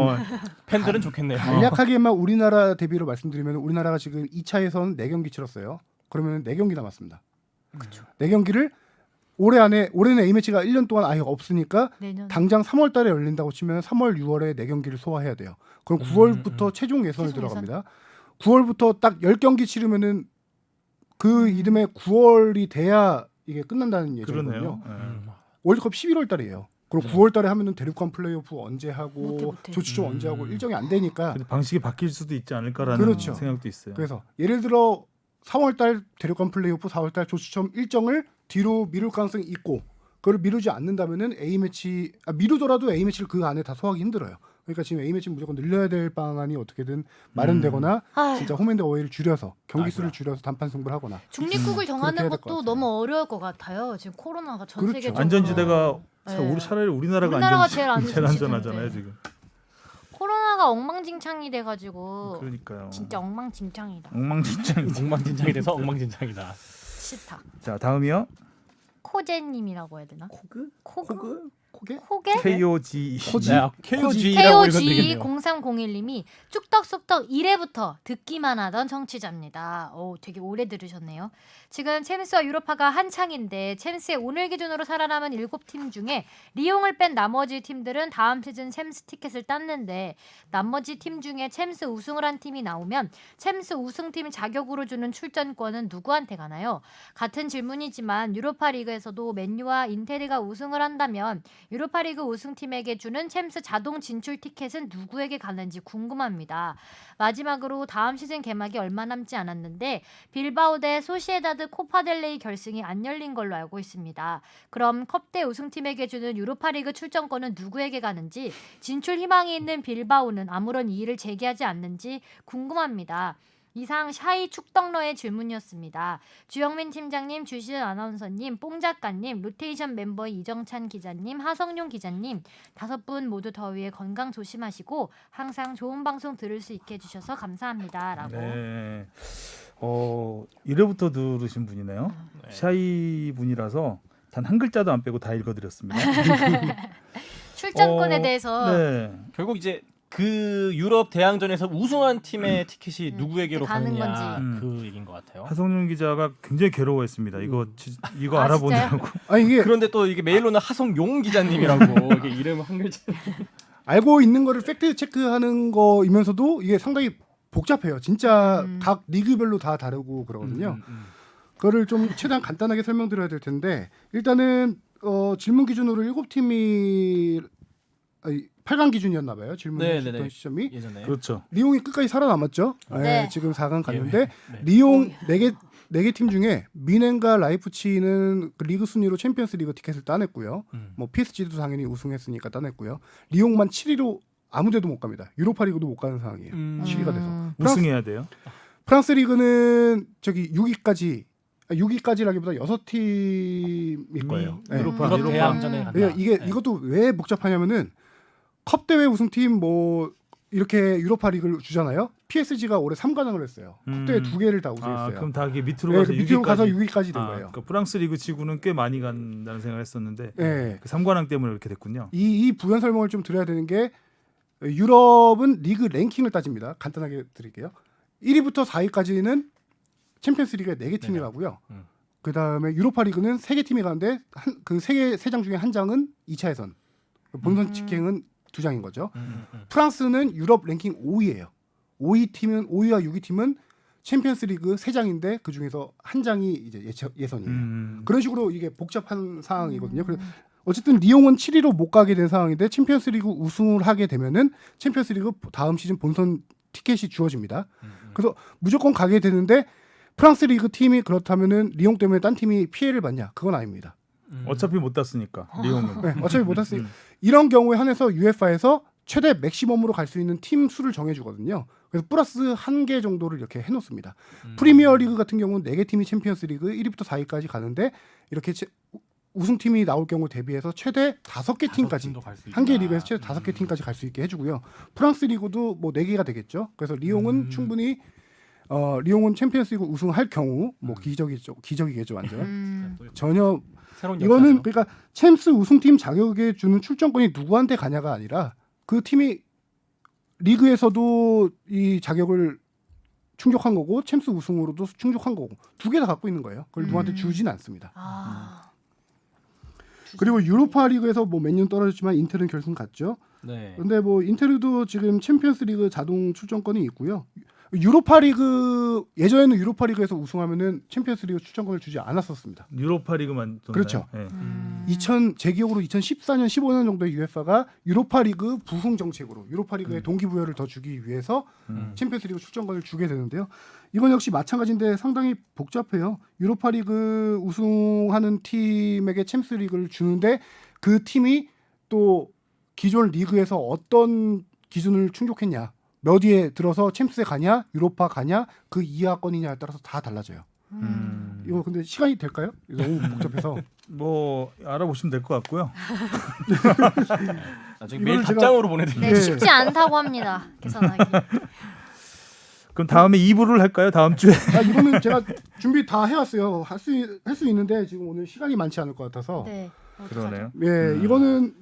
팬들은 좋겠네요. 간략하게만 우리나라 대비로 말씀드리면 우리나라가 지금 2차에선 4경기 치렀어요. 그러면 4경기 남았습니다. 그렇죠. 4경기를 올해는 A매치가 1년 동안 아예 없으니까 내년. 당장 3월 달에 열린다고 치면 3월, 6월에 4경기를 소화해야 돼요. 그럼 9월부터 최종 예선을 최종 들어갑니다. 9월부터 딱 10경기 치르면은 그 이듬해 9월이 돼야 이게 끝난다는 예정이거든요. 그러네요. 월드컵 11월 달이에요. 그럼 9월 달에 하면은 대륙간 플레이오프 언제 하고 못해. 조추첨 언제 하고 일정이 안 되니까 근데 방식이 바뀔 수도 있지 않을까라는 그렇죠. 생각도 있어요. 그래서 예를 들어 3월 달 대륙간 플레이오프 4월 달 조추첨 일정을 뒤로 미룰 가능성이 있고 그걸 미루지 않는다면은 A매치 미루더라도 A매치를 그 안에 다 소화하기 힘들어요. 그러니까 지금 A매치 무조건 늘려야 될 방안이 어떻게든 마련되거나 아휴. 진짜 홈앤더 어웨이를 줄여서 경기 수를 줄여서 단판 승부를 하거나 중립국을 그렇게 정하는 해야 될것 것도 같아요. 너무 어려울 것 같아요. 지금 코로나가 전 그렇죠. 세계적으로. 안전지대가 네. 차라리 우리나라가 우리나라가 제일 안전하잖아요 안전지대인데. 지금. 코로나가 엉망진창이 돼가지고 그러니까요. 진짜 엉망진창이다. 엉망진창. 엉망진창이 돼서 엉망진창이다. 싫다. 자 다음이요. 코제님이라고 해야 되나? 코그? 코그? 코게? 코게? KOG. 네, KOG라고 읽으면 되겠네요. KOG0301님이 쭉덕쑥덕 1회부터 듣기만 하던 청취자입니다. 오, 되게 오래 들으셨네요. 지금 챔스와 유로파가 한창인데 챔스의 오늘 기준으로 살아남은 7팀 중에 리옹을 뺀 나머지 팀들은 다음 시즌 챔스 티켓을 땄는데 나머지 팀 중에 챔스 우승을 한 팀이 나오면 챔스 우승팀 자격으로 주는 출전권은 누구한테 가나요? 같은 질문이지만 유로파 리그에서도 맨유와 인테리가 우승을 한다면 유로파리그 우승팀에게 주는 챔스 자동 진출 티켓은 누구에게 가는지 궁금합니다. 마지막으로 다음 시즌 개막이 얼마 남지 않았는데 빌바오 대 소시에다드 코파델레이 결승이 안 열린 걸로 알고 있습니다. 그럼 컵대 우승팀에게 주는 유로파리그 출전권은 누구에게 가는지 진출 희망이 있는 빌바오는 아무런 이의를 제기하지 않는지 궁금합니다. 이상 샤이 축덕러의 질문이었습니다. 주영민 팀장님, 주시은 아나운서님, 뽕 작가님, 로테이션 멤버 이정찬 기자님, 하성룡 기자님 5분 모두 더위에 건강 조심하시고 항상 좋은 방송 들을 수 있게 해주셔서 감사합니다라고. 네. 1회부터 들으신 분이네요. 네. 샤이 분이라서 단 한 글자도 안 빼고 다 읽어드렸습니다. 출전권에 대해서 네. 결국 이제 그 유럽 대항전에서 우승한 팀의 티켓이 누구에게로 가는 가느냐 건지. 그 얘기인 것 같아요. 하성룡 기자가 굉장히 괴로워했습니다. 이거 아, 알아보느라고. 아니 이게 그런데 또 이게 메일로는 하성용 기자님이라고 이게 이름 한 글자. 알고 있는 거를 팩트 체크하는 거이면서도 이게 상당히 복잡해요. 진짜 각 리그별로 다 다르고 그러거든요. 그거를 좀 최대한 간단하게 설명드려야 될 텐데 일단은 질문 기준으로 7팀이 8강 기준이었나 봐요. 질문했던 시점이. 예전에. 그렇죠. 리옹이 끝까지 살아남았죠. 네. 지금 4강 갔는데 네. 리옹 4개 팀 중에 미넨과 라이프치히는 그 리그 순위로 챔피언스 리그 티켓을 따냈고요. 뭐 PSG도 당연히 우승했으니까 따냈고요. 리옹만 7위로 아무데도 못 갑니다. 유로파 리그도 못 가는 상황이에요. 7위가 돼서. 우승해야 돼요. 프랑스 리그는 저기 6위까지라기보다 6팀일 거예요. 네. 유로파 유럽 대항전에 간다. 이게 네. 이것도 왜 복잡하냐면은 컵 대회 우승팀 뭐 이렇게 유로파 리그를 주잖아요. PSG가 올해 3관왕을 했어요. 컵 대회 2개를 다 우승했어요. 그럼 다 이게 밑으로 네, 가서 밑으로 6위까지. 가서 6위까지 된 거예요. 그러니까 프랑스 리그 치고는 꽤 많이 간다는 생각을 했었는데 네. 그 3관왕 때문에 이렇게 됐군요. 이 부연 설명을 좀 드려야 되는 게 유럽은 리그 랭킹을 따집니다. 간단하게 드릴게요. 1위부터 4위까지는 챔피언스 리그의 4개 팀이 가고요. 그다음에 유로파리그는 3개 팀이 가는데 그 3장 중에 한 장은 2차 예선. 본선 직행은 2장인 거죠. 프랑스는 유럽 랭킹 5위예요. 5위와 6위 팀은 챔피언스리그 3장인데 그 중에서 한 장이 이제 예선이에요. 그런 식으로 이게 복잡한 상황이거든요. 그래서 어쨌든 리옹은 7위로 못 가게 된 상황인데 챔피언스리그 우승을 하게 되면은 챔피언스리그 다음 시즌 본선 티켓이 주어집니다. 그래서 무조건 가게 되는데 프랑스 리그 팀이 그렇다면은 리옹 때문에 딴 팀이 피해를 받냐? 그건 아닙니다. 어차피 못 땄으니까 리옹은. 네, 어차피 못 땄으니까 이런 경우에 한해서 UEFA에서 최대 맥시멈으로 갈 수 있는 팀 수를 정해주거든요. 그래서 플러스 1개 정도를 이렇게 해놓습니다. 프리미어리그 같은 경우는 4개 팀이 챔피언스리그 1위부터 4위까지 가는데 이렇게 우승팀이 나올 경우 대비해서 최대 5개 팀까지 한 개 리그에서 최대 5개 팀까지 갈 수 있게 해주고요. 프랑스 리그도 뭐 4개가 되겠죠. 그래서 리옹은 충분히 리옹은 챔피언스리그 우승할 경우 뭐 기적이겠죠 완전. 전혀 새로운 이거는 역사죠. 그러니까 챔스 우승팀 자격에 주는 출전권이 누구한테 가냐가 아니라 그 팀이 리그에서도 이 자격을 충족한 거고 챔스 우승으로도 충족한 거고 2개 다 갖고 있는 거예요. 그걸 누구한테 주진 않습니다. 그리고 유로파 리그에서 뭐 몇 년 떨어졌지만 인텔은 결승 갔죠. 네. 근데 뭐 인텔도 지금 챔피언스리그 자동 출전권이 있고요. 유로파리그 예전에는 유로파리그에서 우승하면은 챔피언스리그 출전권을 주지 않았었습니다. 유로파리그만 줬나요? 그렇죠. 네. 제 기억으로 2014년 15년 정도에 UEFA가 유로파리그 부흥 정책으로 유로파리그의 동기부여를 더 주기 위해서 챔피언스리그 출전권을 주게 되는데요. 이건 역시 마찬가지인데 상당히 복잡해요. 유로파리그 우승하는 팀에게 챔스리그를 주는데 그 팀이 또 기존 리그에서 어떤 기준을 충족했냐, 몇 위에 들어서 챔스에 가냐, 유로파 가냐, 그 이하권이냐에 따라서 다 달라져요. 이거 근데 시간이 될까요? 이거 너무 복잡해서. 뭐 알아보시면 될 것 같고요. 나중에 메일 답장으로 보내드릴게요. 네, 쉽지 않다고 합니다. 계산하기. 그럼 다음에 2부를 할까요? 다음 주에. 이거는 제가 준비 다 해왔어요. 할 수 있는데 지금 오늘 시간이 많지 않을 것 같아서. 네. 그러네요. 예, 이거는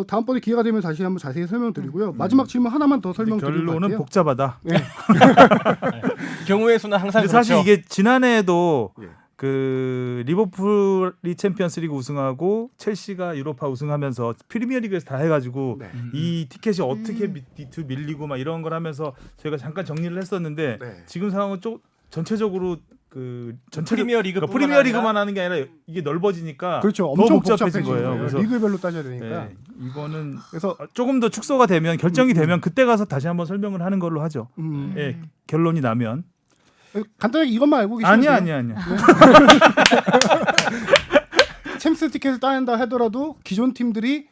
다음번에 기회가 되면 다시 한번 자세히 설명드리고요. 마지막 질문 하나만 더 설명드리고 결론은 갈게요. 복잡하다. 네. 경우의 수는 항상 근데 사실 그렇죠. 이게 지난해에도 예. 그 리버풀이 챔피언스리그 우승하고 첼시가 유로파 우승하면서 프리미어리그에서 다 해가지고 네. 이 티켓이 어떻게 밑으로 밀리고 막 이런 걸 하면서 저희가 잠깐 정리를 했었는데 네. 지금 상황은 좀 전체적으로 프리미어리그만 하는 게 아니라 이게 넓어지니까 그렇죠. 더 엄청 복잡해진 거예요. 그래서 리그별로 따져야 되니까. 네, 이거는 그래서 조금 더 축소가 되면 결정이 되면 그때 가서 다시 한번 설명을 하는 걸로 하죠. 예, 결론이 나면. 간단하게 이것만 알고 계시면 돼요. 아니야. 챔스 티켓을 따낸다 하더라도 기존 팀들이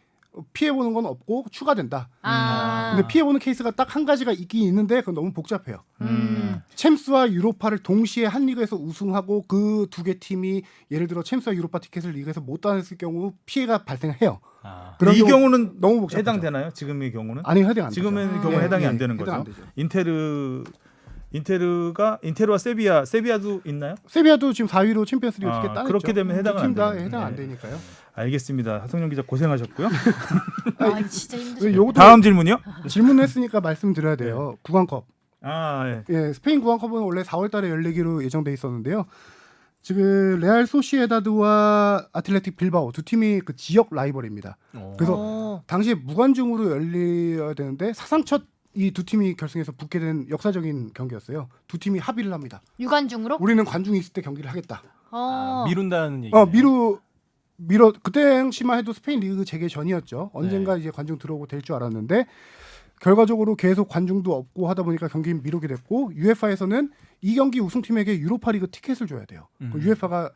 피해 보는 건 없고 추가된다. 근데 피해 보는 케이스가 딱 한 가지가 있긴 있는데 그건 너무 복잡해요. 챔스와 유로파를 동시에 한 리그에서 우승하고 그 2개 팀이 예를 들어 챔스와 유로파 티켓을 리그에서 못 따냈을 경우 피해가 발생해요. 이 경우는 너무 복잡하죠. 해당되나요? 지금의 경우는? 아니 해당 안 되죠. 지금의 경우는 해당이 안 되는 해당 안 거죠. 되죠. 인테르와 세비야도 있나요? 세비야도 지금 4위로 챔피언스리그 티켓 따냈죠. 그렇게 되면 해당은 안 팀다 되네요. 해당 안 네. 되니까요. 알겠습니다. 하성룡 기자 고생하셨고요. 진짜 힘드죠. 요것도 다음 질문이요? 질문했으니까 말씀드려야 돼요. 구강컵. 예. 예, 스페인 구강컵은 원래 4월달에 열리기로 예정돼 있었는데요. 지금 레알 소시에다드와 아틀레틱 빌바오 두 팀이 그 지역 라이벌입니다. 그래서 당시에 무관중으로 열려야 되는데 사상 첫 이 두 팀이 결승에서 붙게 된 역사적인 경기였어요. 두 팀이 합의를 합니다. 유관중으로? 우리는 관중이 있을 때 경기를 하겠다. 미룬다는 얘기네요. 미뤄 그때 당시만 해도 스페인 리그 재개 전이었죠. 언젠가 이제 관중 들어오고 될 줄 알았는데 결과적으로 계속 관중도 없고 하다 보니까 경기는 미루게 됐고 UEFA에서는 이 경기 우승팀에게 유로파리그 티켓을 줘야 돼요. UEFA가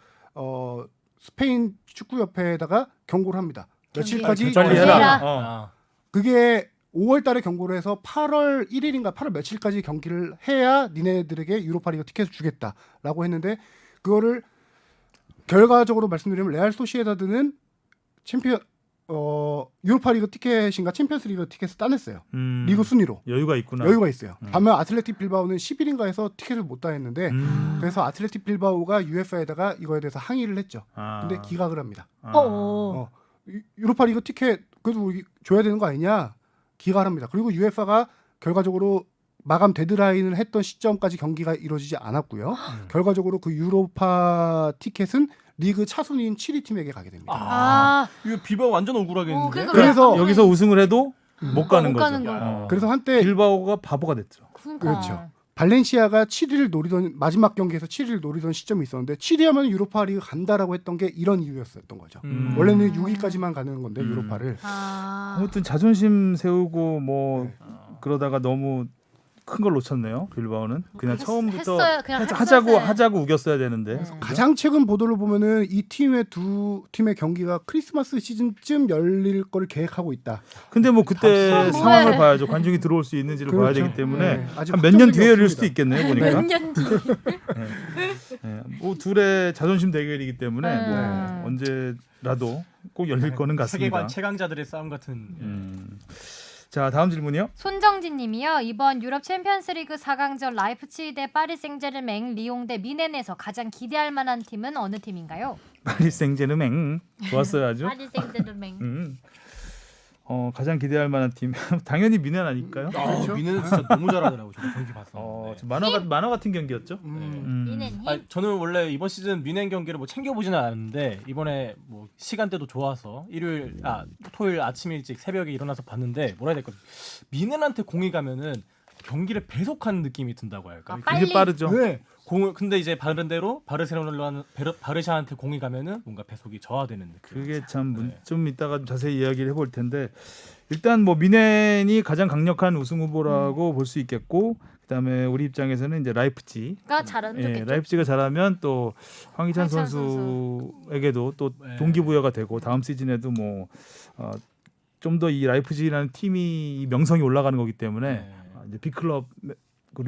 스페인 축구협회에다가 경고를 합니다. 며칠까지 해라. 그게 5월달에 경고를 해서 8월 1일인가 8월 며칠까지 경기를 해야 니네들에게 유로파리그 티켓을 주겠다라고 했는데 그거를 결과적으로 말씀드리면 레알 소시에다드는 유로파리그 티켓인가 챔피언스리그 티켓을 따냈어요. 리그 순위로 여유가 있구나. 여유가 있어요. 반면 아틀레틱 빌바오는 10일인가 해서 티켓을 못 따냈는데 그래서 아틀레틱 빌바오가 UEFA에다가 이거에 대해서 항의를 했죠. 근데 기각을 합니다. 유로파리그 티켓 그래도 줘야 되는 거 아니냐? 기각을 합니다. 그리고 UEFA가 결과적으로 마감 데드라인을 했던 시점까지 경기가 이루어지지 않았고요. 결과적으로 그 유로파 티켓은 리그 차순위인 7위 팀에게 가게 됩니다. 아, 이거 비바 완전 억울하겠는데. 그러니까 그래서 여기서 우승을 해도 못 가는 못 거죠. 가는 거예요. 그래서 한때 빌바오가 바보가 됐죠. 그러니까. 그렇죠. 발렌시아가 7위를 노리던 마지막 경기에서 7위를 노리던 시점이 있었는데 7위 하면 유로파 리그 간다라고 했던 게 이런 이유였었던 거죠. 원래는 6위까지만 가는 건데 유로파를. 아무튼 자존심 세우고 뭐 그러다가 너무 큰 걸 놓쳤네요. 빌바오는 그냥 처음부터 했어요. 그냥 하자고 했었어요. 우겼어야 되는데. 네. 가장 최근 보도를 보면은 이 팀의 두 팀의 경기가 크리스마스 시즌쯤 열릴 거를 계획하고 있다. 근데 뭐 그때 뭐해. 상황을 봐야죠. 관중이 들어올 수 있는지를 봐야 되기 때문에 네. 아직 한 몇 년 확정적이 뒤에 열릴 없습니다. 수도 있겠네요. 보니까. 몇 년 뒤. 뭐 둘의 자존심 대결이기 때문에 네. 뭐 언제라도 꼭 열릴 거는 같습니다. 세계관 최강자들의 싸움 같은. 자, 다음 질문이요. 손정진 님이요. 이번 유럽 챔피언스리그 4강전 라이프치히 대 파리 생제르맹, 리옹 대 미넨에서 가장 기대할 만한 팀은 어느 팀인가요? 파리 생제르맹 좋았어요 아주. 파리 생제르맹. 가장 기대할 만한 팀 당연히 미넨 아닐까요? 미네는 진짜 너무 잘하더라고. 저 경기 봤어. 만화 같은 경기였죠. 미넨 힘. 아, 저는 원래 이번 시즌 미넨 경기를 뭐 챙겨보지는 않았는데 이번에 뭐 시간대도 좋아서 토요일 아침 일찍 새벽에 일어나서 봤는데 뭐라 해야 될까, 미넨한테 공이 가면은 경기를 배속하는 느낌이 든다고 할까. 빨리. 되게 빠르죠. 네. 근데 이제 반대로 바르샤한테 공이 가면은 뭔가 배속이 저하되는 느낌. 그게 참 좀 이따가 좀 자세히 이야기를 해볼 텐데 일단 뭐 미넨이 가장 강력한 우승 후보라고 볼 수 있겠고 그다음에 우리 입장에서는 이제 라이프치히가 잘하는 예, 좋겠죠. 라이프치히가 잘하면 또 황희찬 황희찬 선수에게도 또 네. 동기부여가 되고 다음 시즌에도 뭐 좀 더 이 라이프치히라는 팀이 이 명성이 올라가는 거기 때문에 네. 이제 빅클럽으로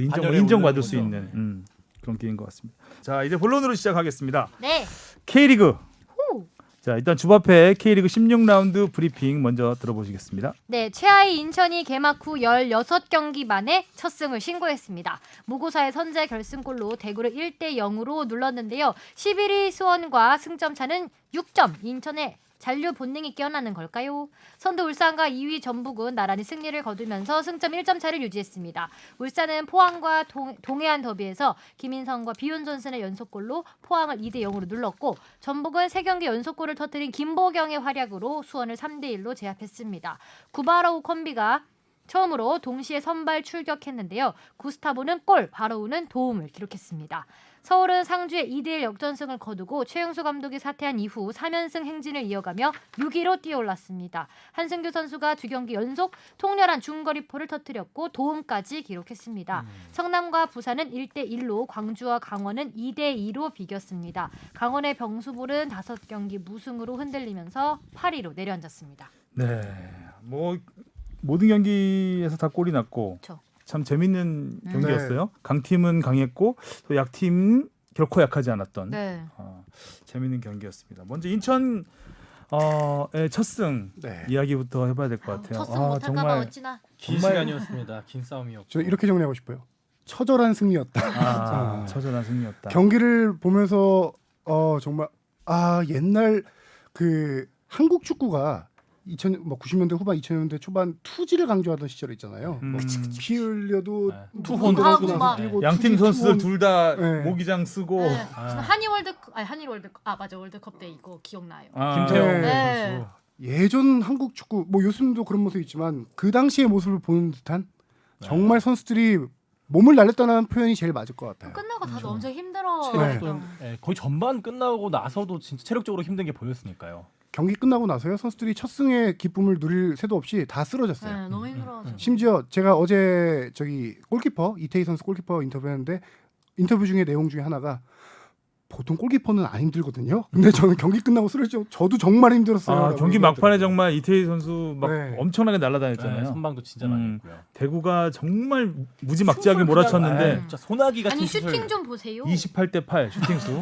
반열에 인정받을 오르는 수 거죠. 있는 그런 기회인 것 같습니다. 자, 이제 본론으로 시작하겠습니다. 네. K리그. 후. 자, 일단 주바페 K리그 16라운드 브리핑 먼저 들어보시겠습니다. 네, 최하위 인천이 개막 후 16경기 만에 첫 승을 신고했습니다. 무고사의 선제 결승골로 대구를 1대 0으로 눌렀는데요. 11위 수원과 승점 차는 6점, 인천의 잔류 본능이 깨어나는 걸까요? 선두 울산과 2위 전북은 나란히 승리를 거두면서 승점 1점 차를 유지했습니다. 울산은 포항과 동해안 더비에서 김인성과 비훈 선수의 연속골로 포항을 2대 0으로 눌렀고 전북은 3경기 연속골을 터뜨린 김보경의 활약으로 수원을 3대 1로 제압했습니다. 구바라우 콤비가 처음으로 동시에 선발 출격했는데요. 구스타보는 골, 바로우는 도움을 기록했습니다. 서울은 상주에 2대1 역전승을 거두고 최용수 감독이 사퇴한 이후 3연승 행진을 이어가며 6위로 뛰어올랐습니다. 한승규 선수가 2경기 연속 통렬한 중거리포를 터뜨렸고 도움까지 기록했습니다. 성남과 부산은 1대1로 광주와 강원은 2대2로 비겼습니다. 강원의 병수볼은 5경기 무승으로 흔들리면서 8위로 내려앉았습니다. 네, 뭐 모든 경기에서 다 골이 났고 그렇죠. 참 재밌는 경기였어요. 강팀은 강했고 또 약팀 결코 약하지 않았던 네. 재밌는 경기였습니다. 먼저 인천의 첫 승 네. 이야기부터 해봐야 될 것 같아요. 첫승 못할까봐 어찌나. 긴 정말- 시간이었습니다. 긴 싸움이었고. 저 이렇게 정리하고 싶어요. 처절한 승리였다. 처절한 승리였다. 경기를 보면서 정말 옛날 그 한국 축구가 90년대 후반 2000년대 초반 투지를 강조하던 시절 있잖아요. 피 흘려도 네. 투혼 하고 들어가고 막. 뛰고 양팀 투지, 선수들 투혼. 둘 다 네. 모기장 쓰고 네. 한일 월드컵 맞아, 월드컵 때 이거 기억나요. 김태형 네. 선수. 예전 한국 축구 뭐 요즘도 그런 모습이 있지만 그 당시의 모습을 보는 듯한 정말 선수들이 몸을 날렸다는 표현이 제일 맞을 것 같아요. 끝나고 다들 엄청 힘들어. 네. 거의 전반 끝나고 나서도 진짜 체력적으로 힘든 게 보였으니까요. 경기 끝나고 나서요 선수들이 첫 승의 기쁨을 누릴 새도 없이 다 쓰러졌어요. 네, 너무 힘들어. 심지어 제가 어제 골키퍼 이태희 선수 골키퍼 인터뷰했는데 인터뷰 중에 내용 중에 하나가 보통 골키퍼는 안 힘들거든요. 근데 저는 경기 끝나고 쓰러져 저도 정말 힘들었어요. 경기 막판에 정말 이태희 선수 막 네. 엄청나게 날아다녔잖아요. 네, 선방도 진짜 많이 했고요. 대구가 정말 무지막지하게 슛을 몰아쳤는데 그냥, 진짜 소나기 같은 아니 슛을. 슈팅 좀 보세요. 28대 8 슈팅수.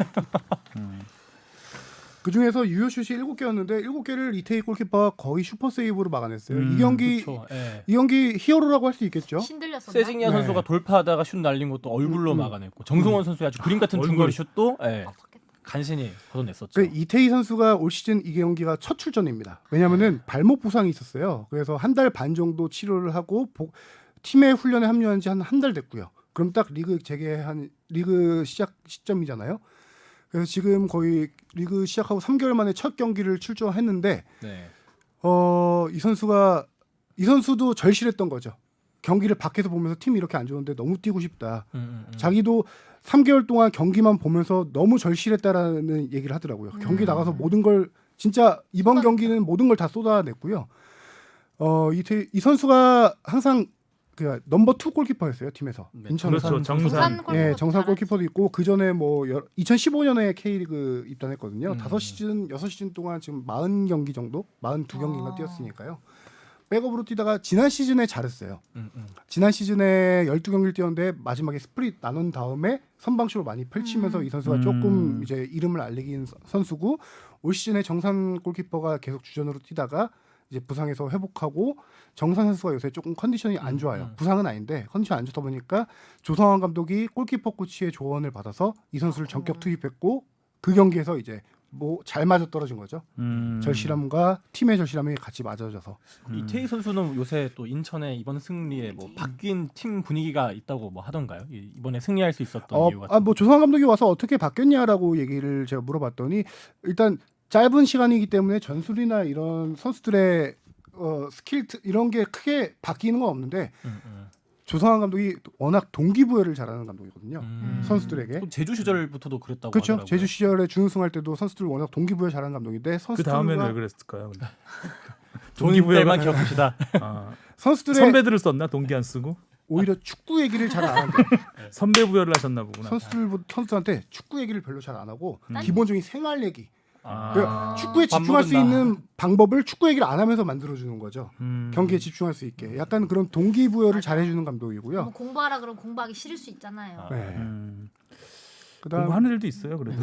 그 중에서 유효슛이 7개였는데 7개를 이태희 골키퍼가 거의 슈퍼 세이브로 막아냈어요. 이 그렇죠. 예. 경기 히어로라고 할 수 있겠죠. 신들렸었나? 세징야 네. 선수가 돌파하다가 슛 날린 것도 얼굴로 막아냈고 정승원 선수의 아주 그림 같은 중거리 슛도 간신히 걷어냈었죠. 그 이태희 선수가 올 시즌 이 경기가 첫 출전입니다. 왜냐하면은 발목 부상이 있었어요. 그래서 한 달 반 정도 치료를 하고 팀의 훈련에 합류한 지 한 달 됐고요. 그럼 딱 리그 시작 시점이잖아요. 그래서 지금 거의 리그 시작하고 3개월 만에 첫 경기를 출전했는데 네. 이 선수도 절실했던 거죠. 경기를 밖에서 보면서 팀이 이렇게 안 좋은데 너무 뛰고 싶다. 자기도 3개월 동안 경기만 보면서 너무 절실했다라는 얘기를 하더라고요. 경기 나가서 모든 걸 진짜 이번 경기는 모든 걸 다 쏟아냈고요. 이 선수가 항상 그 넘버 2 골키퍼였어요 팀에서. 네, 인천에서. 그렇죠. 정산. 예, 정상 골키퍼도 있고 그 전에 뭐 2015년에 K리그 입단했거든요. 음. 5시즌, 6시즌 동안 지금 40경기 정도, 42경기인가 뛰었으니까요. 백업으로 뛰다가 지난 시즌에 잘했어요. 지난 시즌에 12경기를 뛰었는데 마지막에 스플릿 나눈 다음에 선방쇼를 많이 펼치면서 이 선수가 조금 이제 이름을 알리긴 선수고 올 시즌에 정산 골키퍼가 계속 주전으로 뛰다가 이제 부상에서 회복하고 정산 선수가 요새 조금 컨디션이 안 좋아요. 부상은 아닌데 컨디션 안 좋다 보니까 조성환 감독이 골키퍼 코치의 조언을 받아서 이 선수를 전격 투입했고 그 경기에서 이제 뭐 잘 맞아 떨어진 거죠. 절실함과 팀의 절실함이 같이 맞아져서. 이태희 선수는 요새 또 인천의 이번 승리에 뭐 바뀐 팀 분위기가 있다고 뭐 하던가요? 이번에 승리할 수 있었던 이유 같은. 뭐 조성환 감독이 와서 어떻게 바뀌었냐라고 얘기를 제가 물어봤더니 일단 짧은 시간이기 때문에 전술이나 이런 선수들의 스킬 이런 게 크게 바뀌는 건 없는데 조성환 감독이 워낙 동기부여를 잘하는 감독이거든요. 선수들에게. 또 제주 시절부터도 그랬다고 그렇죠. 하더라고요. 제주 시절에 준우승할 때도 선수들 워낙 동기부여 잘하는 감독인데 그 다음에는 왜 그랬을까요? 좋은 때만 기억합시다. 선수들의 선배들을 썼나? 동기 안 쓰고 오히려 축구 얘기를 잘 안 하는데 선배 부여를 하셨나 보구나. 선수들한테 축구 얘기를 별로 잘 안 하고 기본적인 생활 얘기. 아. 그러니까 축구에 밥 집중할 수 먹는다. 있는 방법을 축구 얘기를 안 하면서 만들어주는 거죠. 경기에 집중할 수 있게. 약간 그런 동기부여를 잘해주는 감독이고요. 뭐 공부하라 그러면 공부하기 싫을 수 있잖아요. 네. 음. 그다음 공부하는 일도 있어요. 그래도.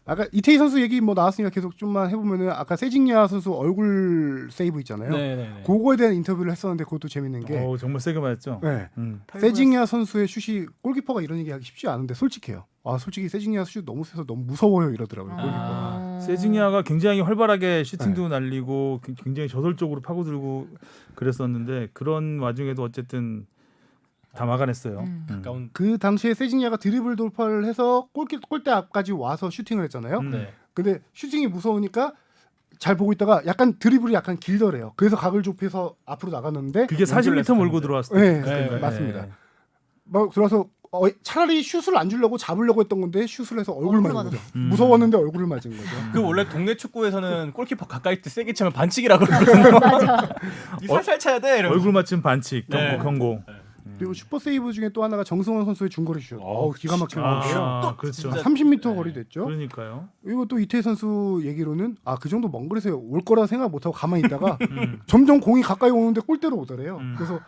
아까 이태희 선수 얘기 뭐 나왔으니까 계속 좀만 해보면은 아까 세징야 선수 얼굴 세이브 있잖아요. 네네네. 그거에 대한 인터뷰를 했었는데 그것도 재밌는 게 정말 세게 맞았죠. 네. 세징야 선수의 슛이 골키퍼가 이런 얘기하기 쉽지 않은데 솔직해요. 솔직히 세징야 슛 너무 세서 너무 무서워요 이러더라고요. 골키퍼가. 세징야가 굉장히 활발하게 슈팅도 날리고 굉장히 저돌적으로 파고들고 그랬었는데 그런 와중에도 어쨌든 다 막아냈어요. 가까운. 그 당시에 세징야가 드리블 돌파를 해서 골대 앞까지 와서 슈팅을 했잖아요. 네. 근데 슈팅이 무서우니까 잘 보고 있다가 약간 드리블이 약간 길더래요. 그래서 각을 좁혀서 앞으로 나갔는데 그게 40m 몰고 들어왔을 때. 네, 맞습니다. 막 들어서 차라리 슛을 안 주려고 잡으려고 했던 건데 슛을 해서 얼굴 맞은 거죠. 무서웠는데 얼굴을 맞은 거죠. 그 원래 동네 축구에서는 골키퍼 가까이 때 세게 치면 반칙이라고 그러거든요. 맞아. 니 살살 쳐야 돼. 이러면서. 얼굴 맞춤 반칙, 네. 경고. 그리고 슈퍼 세이브 중에 또 하나가 정승원 선수의 중거리 슛. 기가 막히는 건데요. 그렇죠. 30m 거리 됐죠. 그러니까요. 그리고 또 이태희 선수 얘기로는 그 정도 먼 거리에서 올 거라 생각 못 하고 가만히 있다가 점점 공이 가까이 오는데 골대로 오더래요. 그래서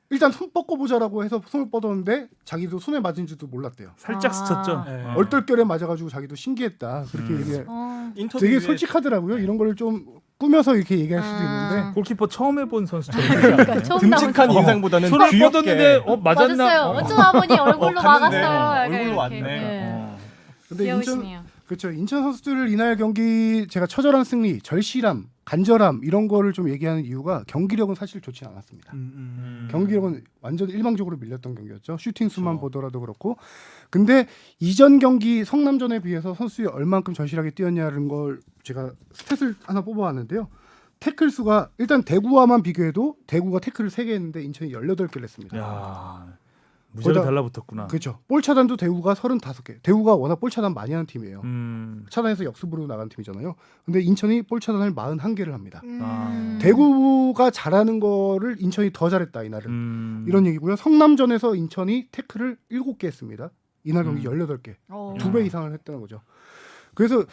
일단 손 뻗고 보자라고 해서 손을 뻗었는데 자기도 손에 맞은지도 몰랐대요. 살짝 스쳤죠. 네. 얼떨결에 맞아가지고 자기도 신기했다. 그렇게 얘기해. 인터뷰에 되게 솔직하더라고요. 이런 걸 좀 꾸며서 이렇게 얘기할 수도 있는데 골키퍼 처음 해본 선수처럼. 그러니까 처음 나온 듬직한 선수. 인상보다는 손을 귀엽게. 뻗었는데 맞았나? 맞았어요. 어쩐 아버니 얼굴로 갔는데, 막았어요. 얼굴로 이렇게. 왔네. 네. 근데 귀여우시네요. 그렇죠. 인천 선수들 이날 경기 제가 처절한 승리, 절실함, 간절함 이런 거를 좀 얘기하는 이유가 경기력은 사실 좋지 않았습니다. 경기력은 완전 일방적으로 밀렸던 경기였죠. 슈팅 수만 보더라도 그렇고. 근데 이전 경기 성남전에 비해서 선수들이 얼만큼 절실하게 뛰었냐는 걸 제가 스탯을 하나 뽑아왔는데요. 태클 수가 일단 대구와만 비교해도 대구가 태클을 3개 했는데 인천이 18개를 했습니다. 야, 무지하게 달라붙었구나. 그렇죠. 볼 차단도 대구가 35개. 대구가 워낙 볼 차단 많이 하는 팀이에요. 차단해서 역습으로 나간 팀이잖아요. 근데 인천이 볼 차단을 41개를 합니다. 대구가 잘하는 거를 인천이 더 잘했다 이날은. 이런 얘기고요. 성남전에서 인천이 태클을 7개 했습니다. 이날 경기 18개. 2배 이상을 했다는 거죠. 그래서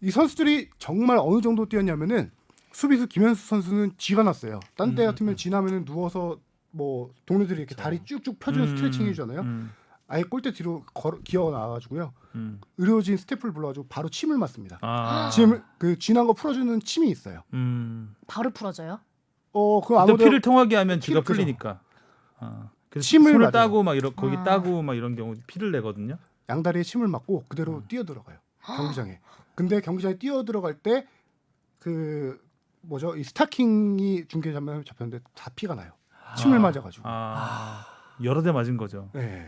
이 선수들이 정말 어느 정도 뛰었냐면은 수비수 김현수 선수는 쥐가 났어요. 딴 때 같으면 쥐나면은 누워서 뭐 동료들이 이렇게 다리 쭉쭉 펴주는 스트레칭 해주잖아요. 아예 골대 뒤로 기어 나와가지고요. 의료진 스태프를 불러가지고 바로 침을 맞습니다. 침을 쥐난 거 풀어주는 침이 있어요. 바로 풀어져요? 그 또 아무도 피를 통하게 하면 쥐가 피를 끄죠. 풀리니까. 그래서 침을 손을 맞아요. 따고 막 거기 따고 막 이런 경우 피를 내거든요. 양다리에 침을 맞고 그대로 뛰어 들어가요. 경기장에. 근데 경기장에 뛰어 들어갈 때 이 스타킹이 중계 장면에 잡혔는데 다 피가 나요. 침을 맞아가지고. 여러 대 맞은 거죠. 네.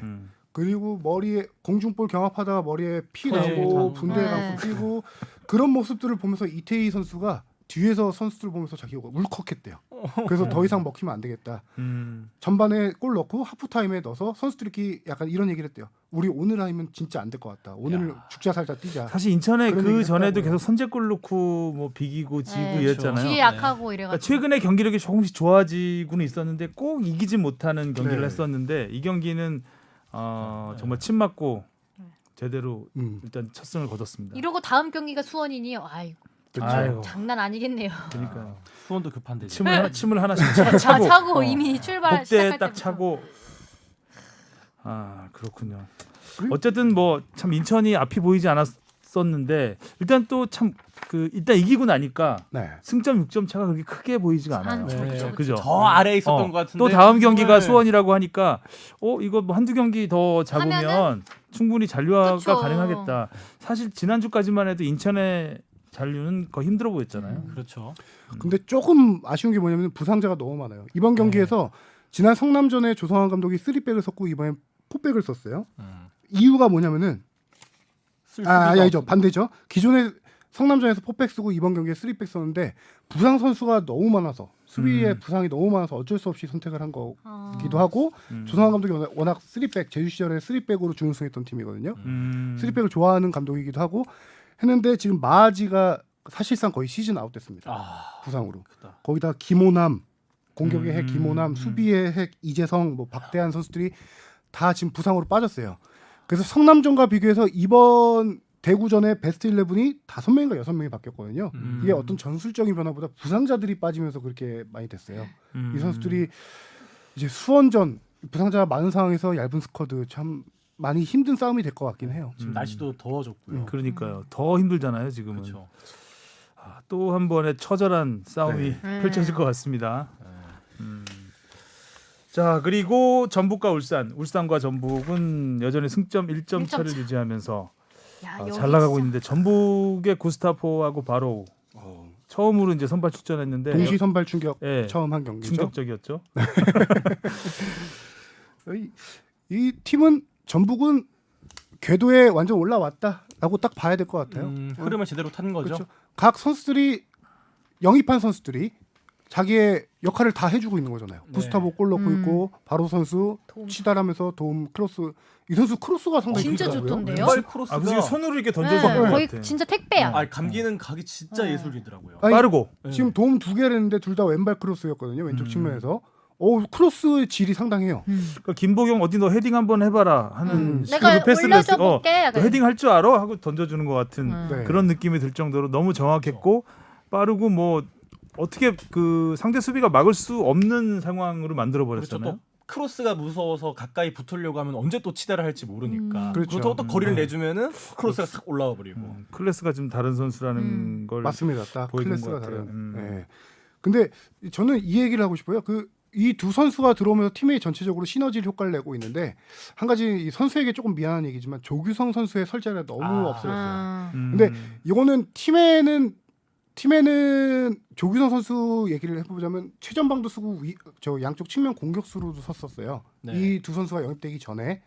그리고 머리에 공중볼 경합하다가 머리에 피 네, 나고 네. 분대 네. 갖고 뛰고 그런 모습들을 보면서 이태희 선수가 뒤에서 선수들 보면서 자기가 울컥했대요. 그래서 더 이상 먹히면 안 되겠다. 전반에 골 넣고 하프타임에 넣어서 선수들끼리 약간 이런 얘기를 했대요. 우리 오늘 아니면 진짜 안 될 것 같다. 오늘 죽자 살자 뛰자. 사실 인천에 그런 그 얘기를 전에도 했다고요. 계속 선제골 넣고 뭐 비기고 지고 네, 이랬잖아요. 뒤에 약하고 이래가지고. 그러니까 최근에 경기력이 조금씩 좋아지고는 있었는데 꼭 이기지 못하는 경기를 네. 했었는데 이 경기는 정말 침 맞고 제대로 일단 첫 승을 거뒀습니다. 이러고 다음 경기가 수원이니 아이고 아이고. 장난 아니겠네요. 그러니까 수원도 급한데. 이제. 침을 하나씩 차고 차고 이미 출발 목대에 시작할 딱 때부터. 차고 그렇군요. 어쨌든 뭐 참 인천이 앞이 보이지 않았었는데 일단 또 참 일단 이기고 나니까 네. 승점 6점 차가 그렇게 크게 보이지가 않아요. 네. 그죠? 저 아래에 있었던 것 같은데. 또 다음 경기가 네. 수원이라고 하니까 이거 뭐 한두 경기 더 잡으면 하면은? 충분히 잔류가 그쵸. 가능하겠다. 사실 지난주까지만 해도 인천의 잔류는 거의 힘들어 보였잖아요. 그렇죠. 근데 조금 아쉬운 게 뭐냐면 부상자가 너무 많아요. 이번 경기에서 지난 성남전에 조성환 감독이 3백을 썼고 이번에 4백을 썼어요. 이유가 뭐냐면은 아니죠. 반대죠. 기존에 성남전에서 4백 쓰고 이번 경기에 3백 썼는데 부상 선수가 너무 많아서 수비에 부상이 너무 많아서 어쩔 수 없이 선택을 한 거기도 하고 조성환 감독이 워낙 3백 제주 시절에 3백으로 준우승했던 팀이거든요. 3백을 좋아하는 감독이기도 하고 했는데 지금 마아지가 사실상 거의 시즌 아웃됐습니다. 부상으로. 크다. 거기다 김호남 공격의 핵 김호남 수비의 핵 이재성 뭐 박대한 선수들이 다 지금 부상으로 빠졌어요. 그래서 성남전과 비교해서 이번 대구전에 베스트 11이 5명인가 6명이 바뀌었거든요. 이게 어떤 전술적인 변화보다 부상자들이 빠지면서 그렇게 많이 됐어요. 이 선수들이 이제 수원전 부상자가 많은 상황에서 얇은 스쿼드 참 많이 힘든 싸움이 될 것 같긴 해요. 지금 날씨도 더워졌고요. 그러니까요. 더 힘들잖아요, 지금은. 그렇죠. 또 한 번의 처절한 싸움이 네. 펼쳐질 것 같습니다. 자, 그리고 전북과 울산과 전북은 여전히 승점 1점 차를 차. 유지하면서 야, 잘 여기 나가고 진짜. 있는데 전북의 구스타포하고 바로 처음으로 이제 선발 출전했는데 동시 선발 충격 예, 처음 한 경기죠. 충격적이었죠. 이 팀은 전북은 궤도에 완전 올라왔다라고 딱 봐야 될 것 같아요. 흐름을 제대로 타는 거죠. 그렇죠. 각 선수들이 영입한 선수들이 자기의 역할을 다 해주고 있는 거잖아요. 네. 구스타보 골 넣고 있고 바로 선수 도움. 치달하면서 도움 크로스 이 선수 크로스가 상당히 진짜 좋더라고요. 좋던데요? 왼발 크로스가 지금 손으로 이렇게 네, 던져주는 것 거의 같아. 진짜 택배야. 감기는 각이 진짜 네. 예술이더라고요. 아니, 빠르고. 지금 도움 2개를 했는데 둘 다 왼발 크로스였거든요. 왼쪽 측면에서. 크로스의 질이 상당해요. 그러니까 김보경 어디 너 헤딩 한번 해봐라 하는 내가 식으로 패스를 올려줘 했어. 볼게. 너 헤딩 할 줄 알아? 하고 던져주는 것 같은 네. 그런 느낌이 들 정도로 너무 정확했고 빠르고 뭐 어떻게 그 상대 수비가 막을 수 없는 상황으로 만들어 그렇죠. 버렸잖아요. 또 크로스가 무서워서 가까이 붙으려고 하면 언제 또 치달을 할지 모르니까. 그렇죠. 그리고 또 거리를 내주면은 크로스가 싹 올라와 버리고. 클래스가 좀 다른 선수라는 걸 맞습니다. 딱 보여준 클래스가 것 같아요. 다른. 네. 근데 저는 이 얘기를 하고 싶어요. 이 두 선수가 들어오면서 팀이 전체적으로 시너지 효과를 내고 있는데 한 가지 이 선수에게 조금 미안한 얘기지만 조규성 선수의 설자가 너무 없어졌어요. 근데 이거는 팀에는 조규성 선수 얘기를 해보자면 최전방도 쓰고 저 양쪽 측면 공격수로도 섰었어요. 네. 이 두 선수가 영입되기 전에.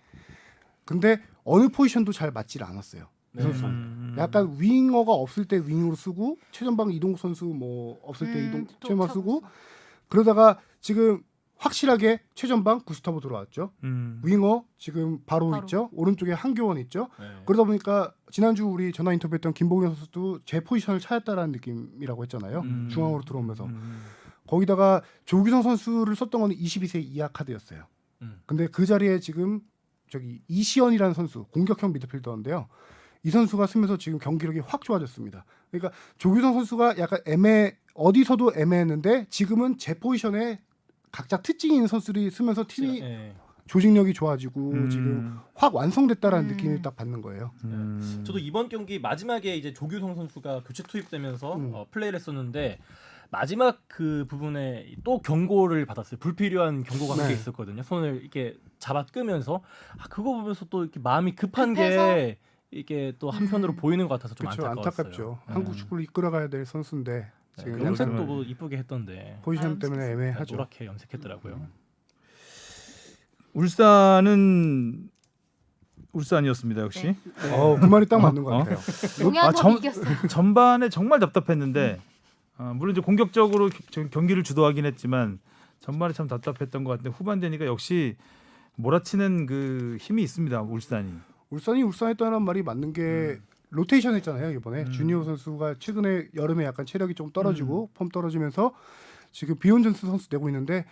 근데 어느 포지션도 잘 맞질 않았어요. 이 선수. 약간 윙어가 없을 때 윙으로 쓰고 최전방 이동국 선수 뭐 없을 때 이동 또 최전방 차고 쓰고 그러다가 지금 확실하게 최전방 구스타보 들어왔죠. 윙어 지금 바로 있죠. 오른쪽에 한교원 있죠. 네. 그러다 보니까 지난주 우리 전화 인터뷰했던 김보경 선수도 제 포지션을 찾았다라는 느낌이라고 했잖아요. 중앙으로 들어오면서 거기다가 조규성 선수를 썼던 건 22세 이하 카드였어요. 근데 그 자리에 지금 저기 이시연이라는 선수 공격형 미드필더인데요. 이 선수가 쓰면서 지금 경기력이 확 좋아졌습니다. 그러니까 조규성 선수가 약간 어디서도 애매했는데 지금은 제 포지션에 각자 특징이 있는 선수들이 쓰면서 팀이 네. 조직력이 좋아지고 지금 확 완성됐다라는 느낌을 딱 받는 거예요. 저도 이번 경기 마지막에 이제 조규성 선수가 교체 투입되면서 플레이를 했었는데 마지막 그 부분에 또 경고를 받았어요. 불필요한 경고가 한 개 네. 있었거든요. 손을 이렇게 잡아 끄면서 그거 보면서 또 이렇게 마음이 급한 급해서? 게 이게 또 한편으로 보이는 것 같아서 좀 그렇죠. 안타까웠어요. 안타깝죠. 한국 축구를 이끌어가야 될 선수인데 지금 약간 염색도 뭐 이쁘게 했던데 포지션 때문에 애매하죠. 노랗게 염색했더라고요. 울산은 울산이었습니다. 역시. 그 말이 딱 맞는 것 같아요. 용현섭이 이겼어요. 전반에 정말 답답했는데 물론 이제 공격적으로 경기를 주도하긴 했지만 전반에 참 답답했던 것 같은데 후반 되니까 역시 몰아치는 그 힘이 있습니다. 울산이 울산했다는 말이 맞는 게 로테이션 했잖아요. 이번에 주니오 선수가 최근에 여름에 약간 체력이 좀 떨어지고 폼 떨어지면서 지금 비욘존스 선수 내고 있는데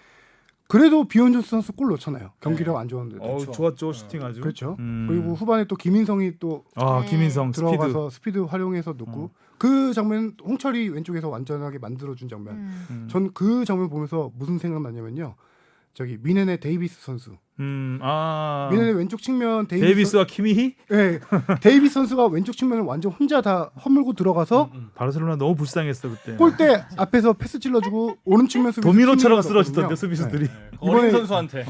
그래도 비욘존스 선수 골 넣잖아요. 경기력 안 좋았는데도. 좋았죠. 슈팅 아주. 그렇죠. 그리고 후반에 또 김인성이 또 김인성 들어가서 스피드 활용해서 넣고 그 장면 홍철이 왼쪽에서 완전하게 만들어준 장면. 전 그 장면 보면서 무슨 생각나냐면요. 저기 미넨의 데이비스 선수. 미넨의 왼쪽 측면 데이비스와 키미히? 네, 데이비스 선수가 왼쪽 측면을 완전 혼자 다 허물고 들어가서 바르셀로나 너무 불쌍했어 그때. 골대 앞에서 패스 찔러주고 오른 측면 수비 도미노처럼 쓰러지던데 수비수들이. 어린 선수한테.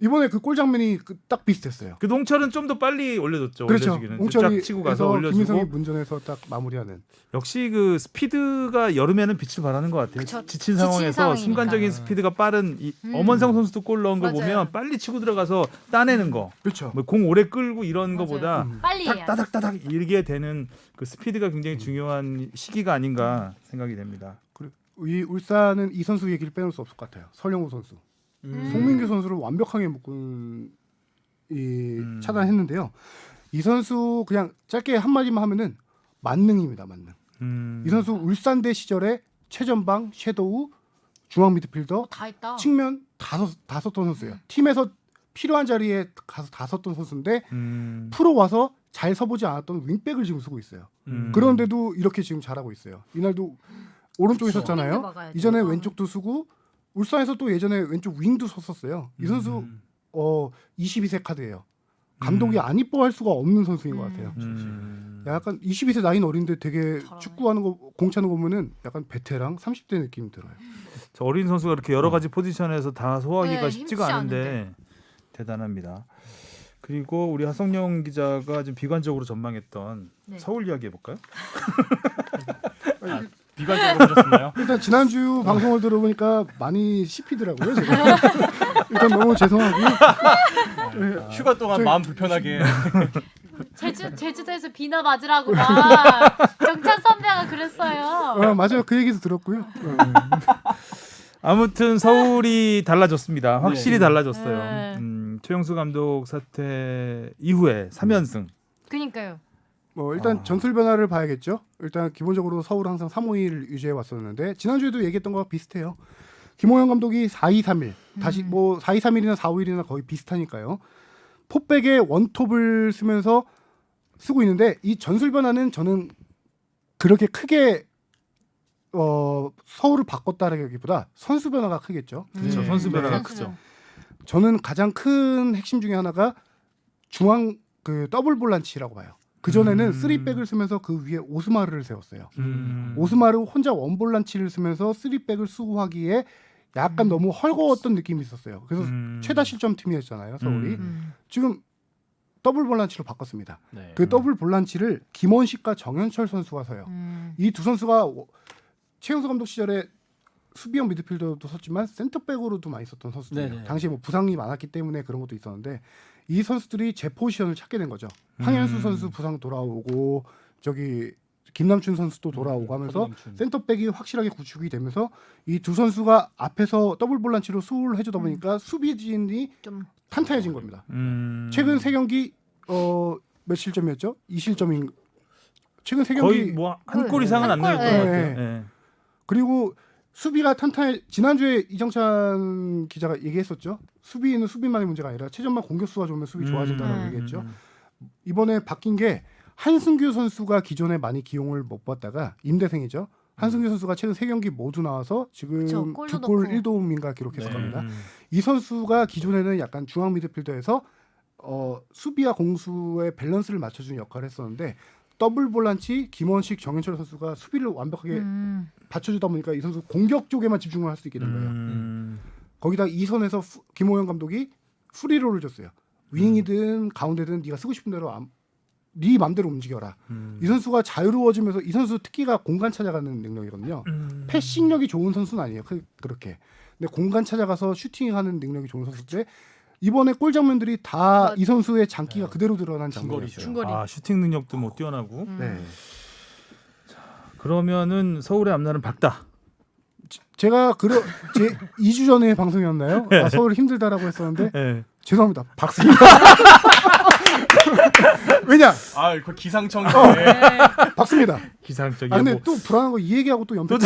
이번에 그 골 장면이 딱 비슷했어요. 그 홍철은 좀 더 빨리 올려줬죠. 그렇죠. 올려주기는. 홍철이 쫙 치고 가서 올려주고. 김인성이 문전에서 딱 마무리하는. 역시 그 스피드가 여름에는 빛을 발하는 것 같아요. 그쵸. 지친 상황에서 상황이니까. 순간적인 스피드가 빠른 엄원상 선수도 골 넣은 거 맞아요. 보면 빨리 치고 들어가서 따내는 거. 그렇죠. 뭐 공 오래 끌고 이런 맞아요. 거보다 빨리 딱 해야지. 따닥따닥 이게 되는 그 스피드가 굉장히 중요한 시기가 아닌가 생각이 됩니다. 그리고 이 울산은 이 선수 얘기를 빼놓을 수 없을 것 같아요. 설영우 선수. 송민규 선수를 완벽하게 묶은 차단했는데요. 이 선수 그냥 짧게 한마디만 하면은 만능입니다. 만능. 이 선수 울산대 시절에 최전방, 섀도우, 중앙 미드필더, 다 했다. 측면 다 썼던 선수예요. 팀에서 필요한 자리에 가서 다 썼던 선수인데 프로 와서 잘 서보지 않았던 윙백을 지금 쓰고 있어요. 그런데도 이렇게 지금 잘하고 있어요. 이날도 오른쪽에 그렇죠. 섰잖아요. 막아야죠. 이전에 왼쪽도 쓰고 울산에서 또 예전에 왼쪽 윙도 섰었어요. 이 선수 22세 카드예요. 감독이 안 이뻐할 수가 없는 선수인 것 같아요. 약간 22세 나이는 어린데 되게 잘하네. 축구하는 거 공차는 거 보면은 약간 베테랑 30대 느낌이 들어요. 저 어린 선수가 이렇게 여러 가지 포지션에서 다 소화하기가 네, 쉽지가 힘쓰지 않은데 대단합니다. 그리고 우리 하성룡 기자가 좀 비관적으로 전망했던 네. 서울 이야기 해볼까요? 비관적으로 보셨나요? 일단 지난주 방송을 들어보니까 많이 씹히더라고요. 제가. 일단 너무 죄송하고 휴가 동안 마음 불편하게. 제주도에서 비나 맞으라고 막 정찬 선배가 그랬어요. 맞아요. 그 얘기도 들었고요. 아무튼 서울이 달라졌습니다. 확실히 달라졌어요. 네. 최용수 감독 사퇴 이후에 3연승. 그니까요. 일단 전술 변화를 봐야겠죠. 일단 기본적으로 서울 항상 3-5-1 유지해 왔었는데 지난주에도 얘기했던 거와 비슷해요. 김호영 감독이 4-2-3-1 다시 뭐 4-2-3-1이나 4-5-1이나 거의 비슷하니까요. 포백에 원톱을 쓰고 있는데 이 전술 변화는 저는 그렇게 크게 서울을 바꿨다라기보다 선수 변화가 크겠죠. 그렇죠. 선수 변화가 선수 크죠. 저는 가장 큰 핵심 중에 하나가 중앙 그 더블 볼란치라고 봐요. 그 전에는 3백을 쓰면서 그 위에 오스마르를 세웠어요. 오스마르 혼자 원 볼란치를 쓰면서 3백을 쓰고 하기에 약간 너무 헐거웠던 느낌이 있었어요. 그래서 최다 실점 팀이었잖아요, 서울이. 지금 더블 볼란치로 바꿨습니다. 네. 그 더블 볼란치를 김원식과 정현철 선수가 서요. 이 두 선수가 최용수 감독 시절에 수비형 미드필더도 썼지만 센터백으로도 많이 썼던 선수들이에요. 네네. 당시에 뭐 부상이 많았기 때문에 그런 것도 있었는데 이 선수들이 제 포지션을 찾게 된 거죠. 황현수 선수 부상 돌아오고 저기 김남춘 선수도 돌아오고 하면서 서동춘. 센터백이 확실하게 구축이 되면서 이 두 선수가 앞에서 더블 볼란치로 수호를 해주다 보니까 수비진이 좀 탄탄해진 겁니다. 최근 최근 3경기 몇 실점이었죠? 2실점인 최근 3경기 거의 뭐 한 골 이상은 안 한 넣었던 골, 것 네. 같아요. 네. 그리고 수비가 지난주에 이정찬 기자가 얘기했었죠. 수비는 수비만의 문제가 아니라 최전방 공격수가 좋으면 수비 좋아진다고 얘기했죠. 이번에 바뀐 게 한승규 선수가 기존에 많이 기용을 못 받다가 임대생이죠. 한승규 선수가 최근 3경기 모두 나와서 지금 그쵸, 골도 2골 넣고. 1도움인가 기록했을 네. 겁니다. 이 선수가 기존에는 약간 중앙 미드필더에서 수비와 공수의 밸런스를 맞춰주는 역할을 했었는데 더블 볼란치 김원식, 정현철 선수가 수비를 완벽하게 받쳐주다 보니까 이 선수 공격 쪽에만 집중을 할 수 있게 된 거예요. 거기다 이 선에서 김호영 감독이 프리롤을 줬어요. 윙이든 가운데든 네가 쓰고 싶은 대로 네 맘대로 움직여라. 이 선수가 자유로워지면서 이 선수 특기가 공간 찾아가는 능력이거든요. 패싱력이 좋은 선수는 아니에요. 그렇게. 근데 공간 찾아가서 슈팅하는 능력이 좋은 선수인데 이번에 골 장면들이 다 이 선수의 장기가 그대로 드러난 중거리죠. 장면이었어요. 중거리. 아 슈팅 능력도 뭐 뛰어나고. 네. 그러면은 서울의 앞날은 밝다. 제가 제 2주 전에 방송이었나요? 아, 서울이 힘들다라고 했었는데 네. 죄송합니다. 박습니다. 왜냐? 아, 그 기상청이 박습니다. 기상적인. 아 근데 뭐. 또 불안한 거 이 얘기하고 또 연결.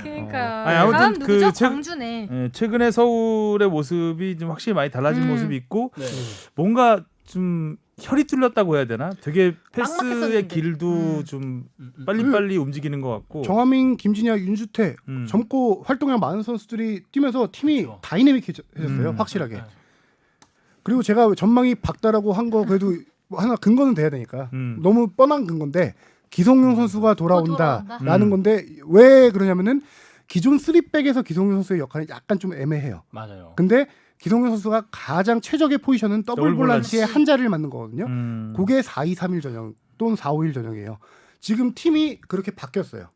그러니까 아니, 아무튼 다음 그 누구죠? 책- 광주네. 예, 최근에 서울의 모습이 좀 확실히 많이 달라진 모습이 있고 네. 뭔가 좀 혈이 뚫렸다고 해야 되나? 되게 패스의 빡빡했었는데. 길도 좀 빨리빨리 움직이는 것 같고. 정하민, 김진야, 윤주태 음. 젊고 활동량 많은 선수들이 뛰면서 팀이 그렇죠. 다이내믹해졌어요. 확실하게. 그리고 제가 전망이 밝다라고 한 거 그래도 뭐 하나 근거는 돼야 되니까 너무 뻔한 근거인데 기성용 선수가 돌아온다라는 음. 건데 왜 그러냐면은 기존 3백에서 기성용 선수의 역할이 약간 좀 애매해요. 맞아요. 근데 기성용 선수가 가장 최적의 포지션은 더블 더블 볼란치의 볼란치. 한 자리를 맡는 거거든요. 음. 그게 4-2-3-1 전형 또는 4-5-1 전형이에요. 지금 팀이 그렇게 바뀌었어요.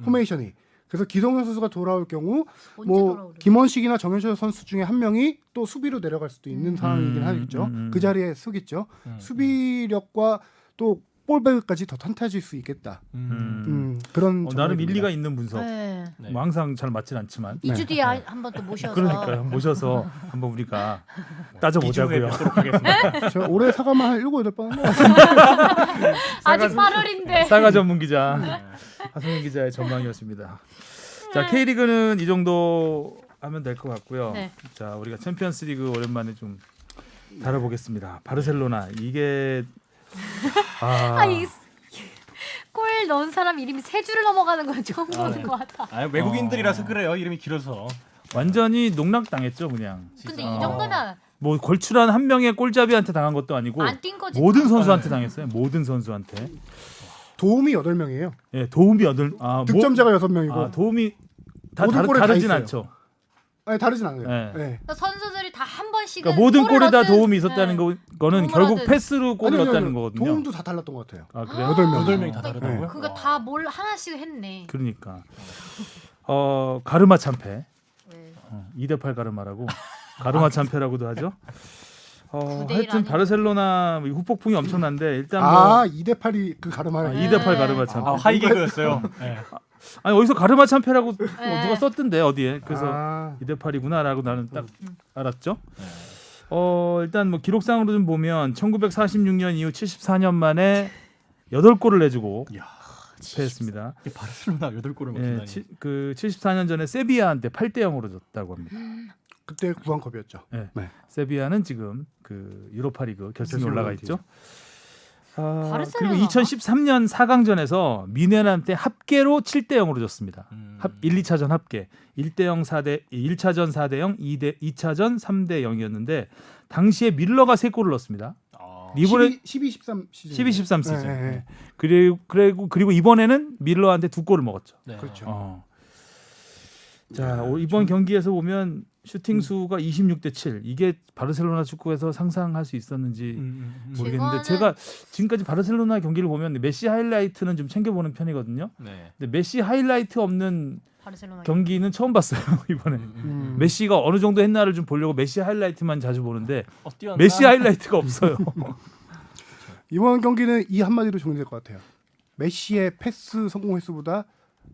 포메이션이. 그래서 기성용 선수가 돌아올 경우 언제 뭐 돌아오려나? 김원식이나 정현철 선수 중에 한 명이 또 수비로 내려갈 수도 있는 상황이긴 하겠죠. 그 자리에 서겠죠. 수비력과 또 볼백까지 더 탄탄해질 수 있겠다. 그런 나름 전망입니다. 일리가 있는 분석. 네. 네. 뭐 항상 잘 맞진 않지만. 2주 뒤에 한번 또 모셔서 그러니까요. 모셔서 한번 우리가 따져보자고요. 뵙도록 하겠습니다. 제가 올해 사과만 한 7, 8번 한 것 같습니다. 아직 8월인데. 사과 전문 기자 하성현 기자의 전망이었습니다. 자 K리그는 이 정도 하면 될 것 같고요. 네. 자 우리가 챔피언스리그 오랜만에 좀 다뤄보겠습니다. 바르셀로나 이게 골 넣은 사람 이름이 세 줄을 넘어가는 건 처음 보는 것 같아. 아, 외국인들이라서 그래요. 이름이 길어서. 완전히 농락당했죠 그냥. 근데 이 정도면 뭐 걸출한 한 명의 골잡이한테 당한 것도 아니고 안 뛴 거지. 모든 선수한테 당했어요. 모든 선수한테. 도움이 8명이에요. 예, 도움이 득점자가 6명이고 도움이 다 모든 골에 다 다르진 있어요. 않죠. 아니 다르진 않아요. 네. 네. 그러니까 선수들이 다 한 번씩은 그러니까 모든 골을 골에 다 넣든, 도움이 있었다는 네. 거는 도움을 결국 하든. 패스로 골을 아니요, 넣었다는 아니요. 거거든요. 도움도 다 달랐던 것 같아요. 아 그래요? 8명이 다 다르다고요? 그러니까 다 뭘 하나씩 했네. 그러니까 가르마 참패. 네. 2대8 가르마라고 가르마 참패라고도 하죠. 9대1 하여튼 아니에요? 바르셀로나 후폭풍이 엄청난데 일단 뭐 2대8이 그 가르마를 2대8 가르마 참패. 하이 개그였어요. 네. 아니 어디서 가르마 참패라고 누가 썼던데 어디에. 그래서 아. 2대8이구나라고 나는 딱 알았죠. 일단 뭐 기록상으로 좀 보면 1946년 이후 74년 만에 8골을 내주고 이야, 패했습니다. 이게 바르셀로나 8골을 예, 먹힌다니. 그 74년 전에 세비야한테 8대 0으로 졌다고 합니다. 그때 구강컵이었죠. 예. 네. 세비야는 지금 그 유로파리그 결승에 결승에 올라가 올라가죠. 있죠. 그리고 바르셀로나가? 2013년 4강전에서 미네란한테 합계로 7대 0으로 졌습니다. 1, 2차전 합계 1대 0 4대 1차전 4대 0, 2차전 3대 0이었는데 당시에 밀러가 3골을 넣었습니다. 이번에 12-13 시즌. 12-13 시즌. 네, 네. 네. 그리고 이번에는 밀러한테 2골을 먹었죠. 네. 그렇죠. 자, 이번 경기에서 보면 슈팅 수가 26대 7. 이게 바르셀로나 축구에서 상상할 수 있었는지 모르겠는데 이거는- 제가 지금까지 바르셀로나 경기를 보면 메시 하이라이트는 좀 챙겨보는 편이거든요. 네. 근데 메시 하이라이트 없는 바르셀로나 경기는 처음 봤어요. 이번에 메시가 어느 정도 했나를 좀 보려고 메시 하이라이트만 자주 보는데 뛰어나. 메시 하이라이트가 없어요. 이번 경기는 이 한마디로 정리될 것 같아요. 메시의 패스 성공 횟수보다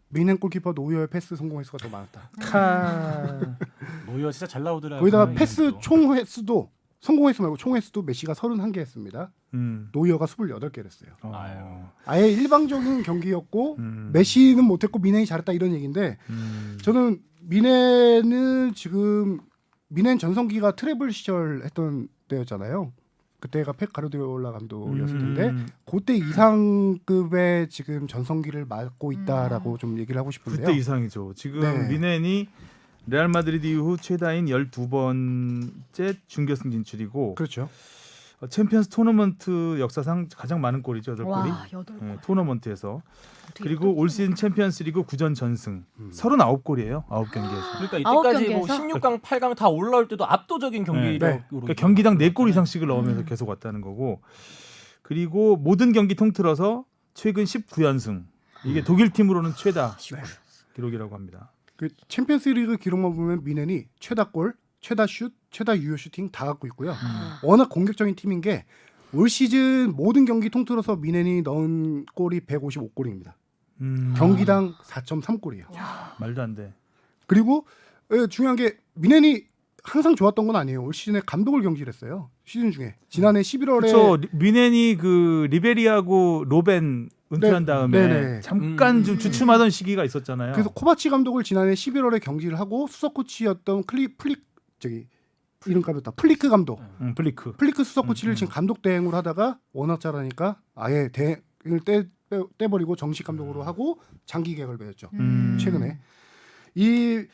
미넨 골키퍼 노이어의 패스 성공 횟수가 더 많았다. 노이어 진짜 잘 나오더라고요. 거기다가 패스 총 횟수도 성공 횟수 말고 총 횟수도 메시가 31개 했습니다. 노이어가 28개를 했어요. 아유. 아예 일방적인 경기였고 음. 메시는 못했고 미넨이 잘했다 이런 얘기인데 저는 미넨은 지금 미넨 전성기가 트래블 시절 했던 때였잖아요. 그때가 펩 가르디올라 감독이었을 텐데 그때 이상급의 지금 전성기를 맡고 있다라고 좀 얘기를 하고 싶은데요. 그때 이상이죠. 지금 네. 미넨이 레알 마드리드 이후 최다인 12번째 준결승 진출이고 그렇죠. 챔피언스 토너먼트 역사상 가장 많은 골이죠. 8골이. 와 8골. 토너먼트에서. 그리고 올 시즌 챔피언스리그 9전 전승. 39골이에요. 9경기에서. 그러니까 아홉 이때까지 뭐 경기에서? 16강, 8강 다 올라올 때도 압도적인 경기력으로 그러니까 경기당 4골 이상씩을 넣으면서 계속 왔다는 거고. 그리고 모든 경기 통틀어서 최근 19연승. 이게 독일 팀으로는 최다 기록이라고 합니다. 그 챔피언스리그 기록만 보면 미넨이 최다골, 최다 슛, 최다 유효 슈팅 다 갖고 있고요. 워낙 공격적인 팀인 게 올 시즌 모든 경기 통틀어서 미넨이 넣은 골이 155골입니다. 경기당 4.3골이에요. 말도 안 돼. 그리고 중요한 게 미넨이 항상 좋았던 건 아니에요. 올 시즌에 감독을 경질했어요. 시즌 중에 지난해 11월에 그렇죠. 미넨이 그 리베리하고 로벤 은퇴한 네, 다음에 네네. 잠깐 좀 주춤하던 시기가 있었잖아요. 그래서 코바치 감독을 지난해 11월에 경질을 하고 수석 코치였던 이름 까먹었다. 플리크 감독. 플리크. 플리크 수석 코치를 지금 감독 대행으로 하다가 워낙 잘하니까 아예 대행을 떼버리고 정식 감독으로 하고 장기 계약을 맺었죠. 최근에 이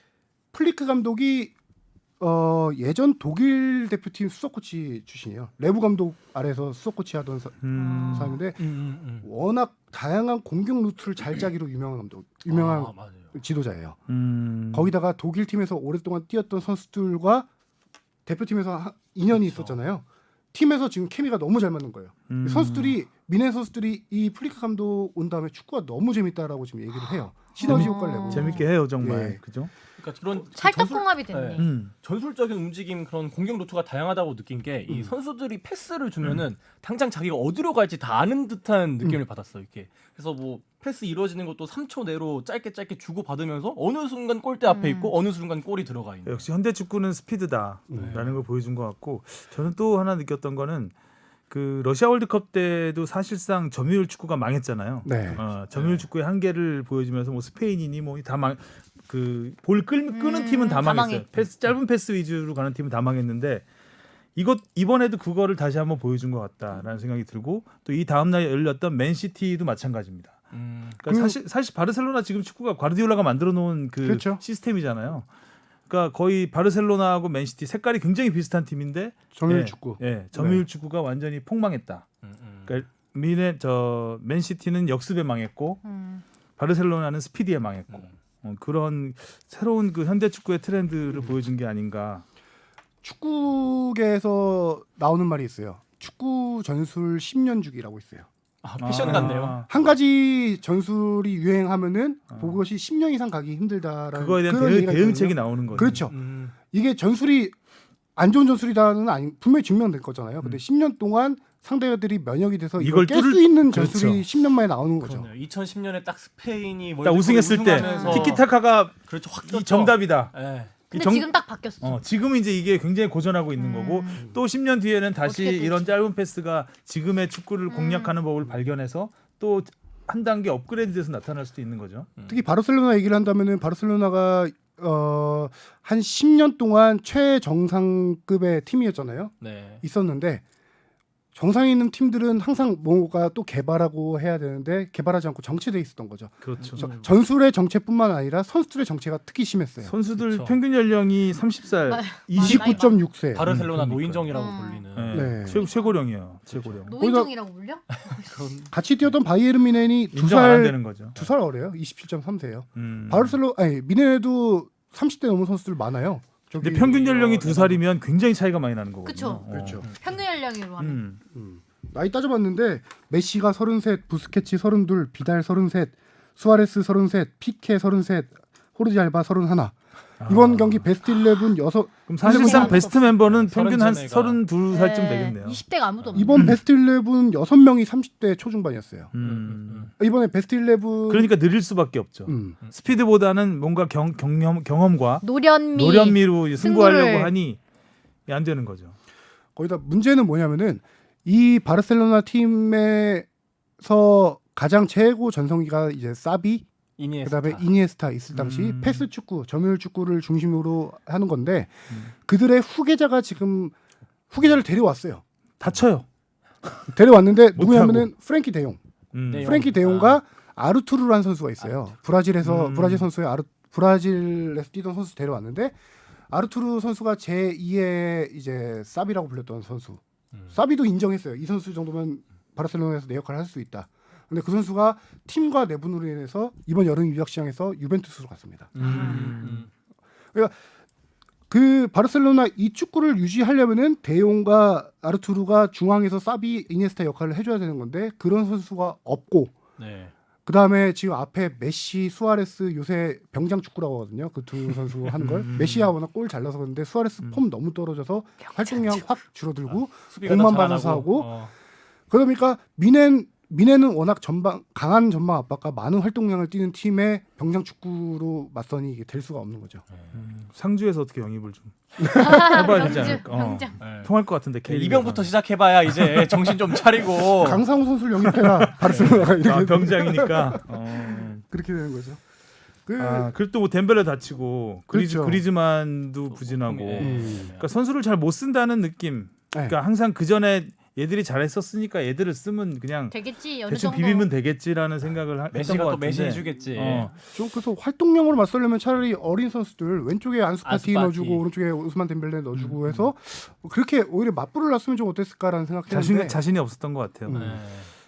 플리크 감독이 예전 독일 대표팀 수석 코치 출신이에요. 레브 감독 아래서 수석 코치 하던 사람인데 워낙 다양한 공격 루트를 잘 짜기로 유명한 맞아요. 지도자예요. 거기다가 독일 팀에서 오랫동안 뛰었던 선수들과 대표팀에서 2년이 있었잖아요. 팀에서 지금 케미가 너무 잘 맞는 거예요. 미넨 선수들이 이 플리크 감독 온 다음에 축구가 너무 재밌다라고 지금 얘기를 해요. 시너지 효과를 내고. 재밌게 해요 정말. 예. 그죠? 그러니까 그런 찰떡궁합이 됐네. 전술적인 움직임 그런 공격 루트가 다양하다고 느낀 게 이 선수들이 패스를 주면은 당장 자기가 어디로 갈지 다 아는 듯한 느낌을 받았어요. 이렇게 그래서 뭐 패스 이루어지는 것도 3초 내로 짧게 주고 받으면서 어느 순간 골대 앞에 있고 어느 순간 골이 들어가 있는. 역시 현대 축구는 스피드다라는 걸 보여준 것 같고 저는 또 하나 느꼈던 거는 그 러시아 월드컵 때도 사실상 점유율 축구가 망했잖아요. 네. 점유율 축구의 한계를 보여주면서 뭐 스페인이니 뭐 다 볼 끄는 팀은 다 다 망했어요. 망했- 짧은 패스 위주로 가는 팀은 다 망했는데 이번에도 그거를 다시 한번 보여준 것 같다라는 생각이 들고 또 이 다음 날 열렸던 맨시티도 마찬가지입니다. 그러니까 사실 바르셀로나 지금 축구가 과르디올라가 만들어 놓은 그 그렇죠. 시스템이잖아요. 그러니까 거의 바르셀로나하고 맨시티 색깔이 굉장히 비슷한 팀인데 점유율 예, 축구. 예, 점유율 축구가 완전히 폭망했다. 그러니까 맨시티는 역습에 망했고 바르셀로나는 스피디에 망했고 그런 새로운 그 현대 축구의 트렌드를 보여준 게 아닌가. 축구계에서 나오는 말이 있어요. 축구 전술 10년 주기라고 있어요. 패션 같네요. 한 가지 전술이 유행하면은 그것이 10년 이상 가기 힘들다라는 그거에 대한 그런 얘기가 대응책이 있거든요. 나오는 거죠. 그렇죠. 이게 전술이 안 좋은 전술이다는 분명히 증명될 거잖아요. 근데 10년 동안 상대들이 면역이 돼서 이걸 깰 수 있는 전술이 그렇죠. 10년 만에 나오는 거죠. 그러네요. 2010년에 딱 스페인이 딱 우승했을 때 우승하면서 티키타카가 그렇죠. 확 이 떴죠. 정답이다. 예. 근데 지금 딱 바뀌었어. 지금은 이제 이게 굉장히 고전하고 있는 거고 또 10년 뒤에는 다시 어떻게 될지. 이런 짧은 패스가 지금의 축구를 공략하는 법을 발견해서 또 한 단계 업그레이드돼서 나타날 수도 있는 거죠. 특히 바르셀로나 얘기를 한다면은 바르셀로나가 한 10년 동안 최정상급의 팀이었잖아요. 네. 있었는데 정상에 있는 팀들은 항상 뭔가 또 개발하고 해야 되는데 개발하지 않고 정체돼 있었던 거죠. 그렇죠. 전술의 정체뿐만 아니라 선수들의 정체가 특히 심했어요. 선수들 그렇죠. 평균 연령이 30살, 아, 29.6세. 바르셀로나 그러니까요. 노인정이라고 음. 불리는. 네. 네. 최고령이에요. 최고령. 노인정이라고 불려? 그런 같이 뛰었던 바이에른 미넨이 인정 안 한다는 거죠. 2살 어려요. 27.3세예요. 미넨에도 30대 넘은 선수들 많아요. 근데 평균 연령이 2살이면 굉장히 차이가 많이 나는 거거든요. 그쵸. 그렇죠. 평균 연령으로 하면. 나이 따져봤는데 메시가 33, 부스케치 32, 비달 33, 수아레스 33, 피케 33, 호르지 알바 31. 이번 경기 베스트 11 6. 그럼 사실상 아무도 베스트 멤버는 평균 한 30 32살쯤 되겠네요. 20대가 아무도 없네. 이번 베스트 11 6명이 30대 초중반이었어요. 이번에 베스트 11 그러니까 느릴 수밖에 없죠. 스피드보다는 뭔가 경험과 노련미로 승부하려고 하니 안 되는 거죠. 거기다 문제는 뭐냐면은 이 바르셀로나 팀에서 가장 최고 전성기가 이제 사비, 이니에스타. 그다음에 이니에스타 있을 당시 패스 축구, 점유율 축구를 중심으로 하는 건데 그들의 후계자가 지금 후계자를 데려왔어요. 다쳐요. 데려왔는데 누구냐면은 프랭키 데용. 네. 프랭키 데용과 아르투르라는 선수가 있어요. 브라질 선수의 브라질에서 뛰던 선수 데려왔는데 아르투르 선수가 제2의 이제 사비라고 불렸던 선수. 사비도 인정했어요. 이 선수 정도면 바르셀로나에서 내 역할을 할 수 있다. 근데 그 선수가 팀과 내분으로 인해서 이번 여름 이적 시장에서 유벤투스로 갔습니다. 그러니까 그 바르셀로나 이 축구를 유지하려면은 데용과 아르투르가 중앙에서 사비, 이니에스타 역할을 해줘야 되는 건데 그런 선수가 없고 네. 그다음에 지금 앞에 메시, 수아레스 요새 병장 축구라고 하거든요. 그 두 선수 하는 걸. 메시야 워낙 골 잘 넣어서 그런데 수아레스 폼 너무 떨어져서 활동량 확 줄어들고 수비가 공만 다 받아서 잘하고, 하고 그러니까 미네는 워낙 강한 전방 압박과 많은 활동량을 띄는 팀의 병장 축구로 맞서니 이게 될 수가 없는 거죠. 상주에서 어떻게 영입을 좀 해봐야 되지 않을까? 병장. 네. 통할 것 같은데 이병부터 시작해봐야 이제 정신 좀 차리고 강상우 선수를 영입해라. 바르셀로나가 이렇게 병장이니까. 그렇게 되는 거죠. 그리고 또 뭐 덴벨레 다치고 그렇죠. 그리즈만도 부진하고. 그러니까 선수를 잘 못 쓴다는 느낌. 네. 그러니까 항상 그 전에 얘들이 잘했었으니까 얘들을 쓰면 그냥 되겠지 어느 대충 정도. 비비면 되겠지라는 생각을 했던 것 메시가 또 같은데. 메시 해주겠지. 좀 그래서 활동량으로 맞서려면 차라리 어린 선수들 왼쪽에 안수파티 안수 파티. 넣어주고 오른쪽에 우스만 덴벨레 넣어주고 해서 그렇게 오히려 맞불을 놨으면 좀 어땠을까라는 생각했는데 자신이 없었던 것 같아요. 네.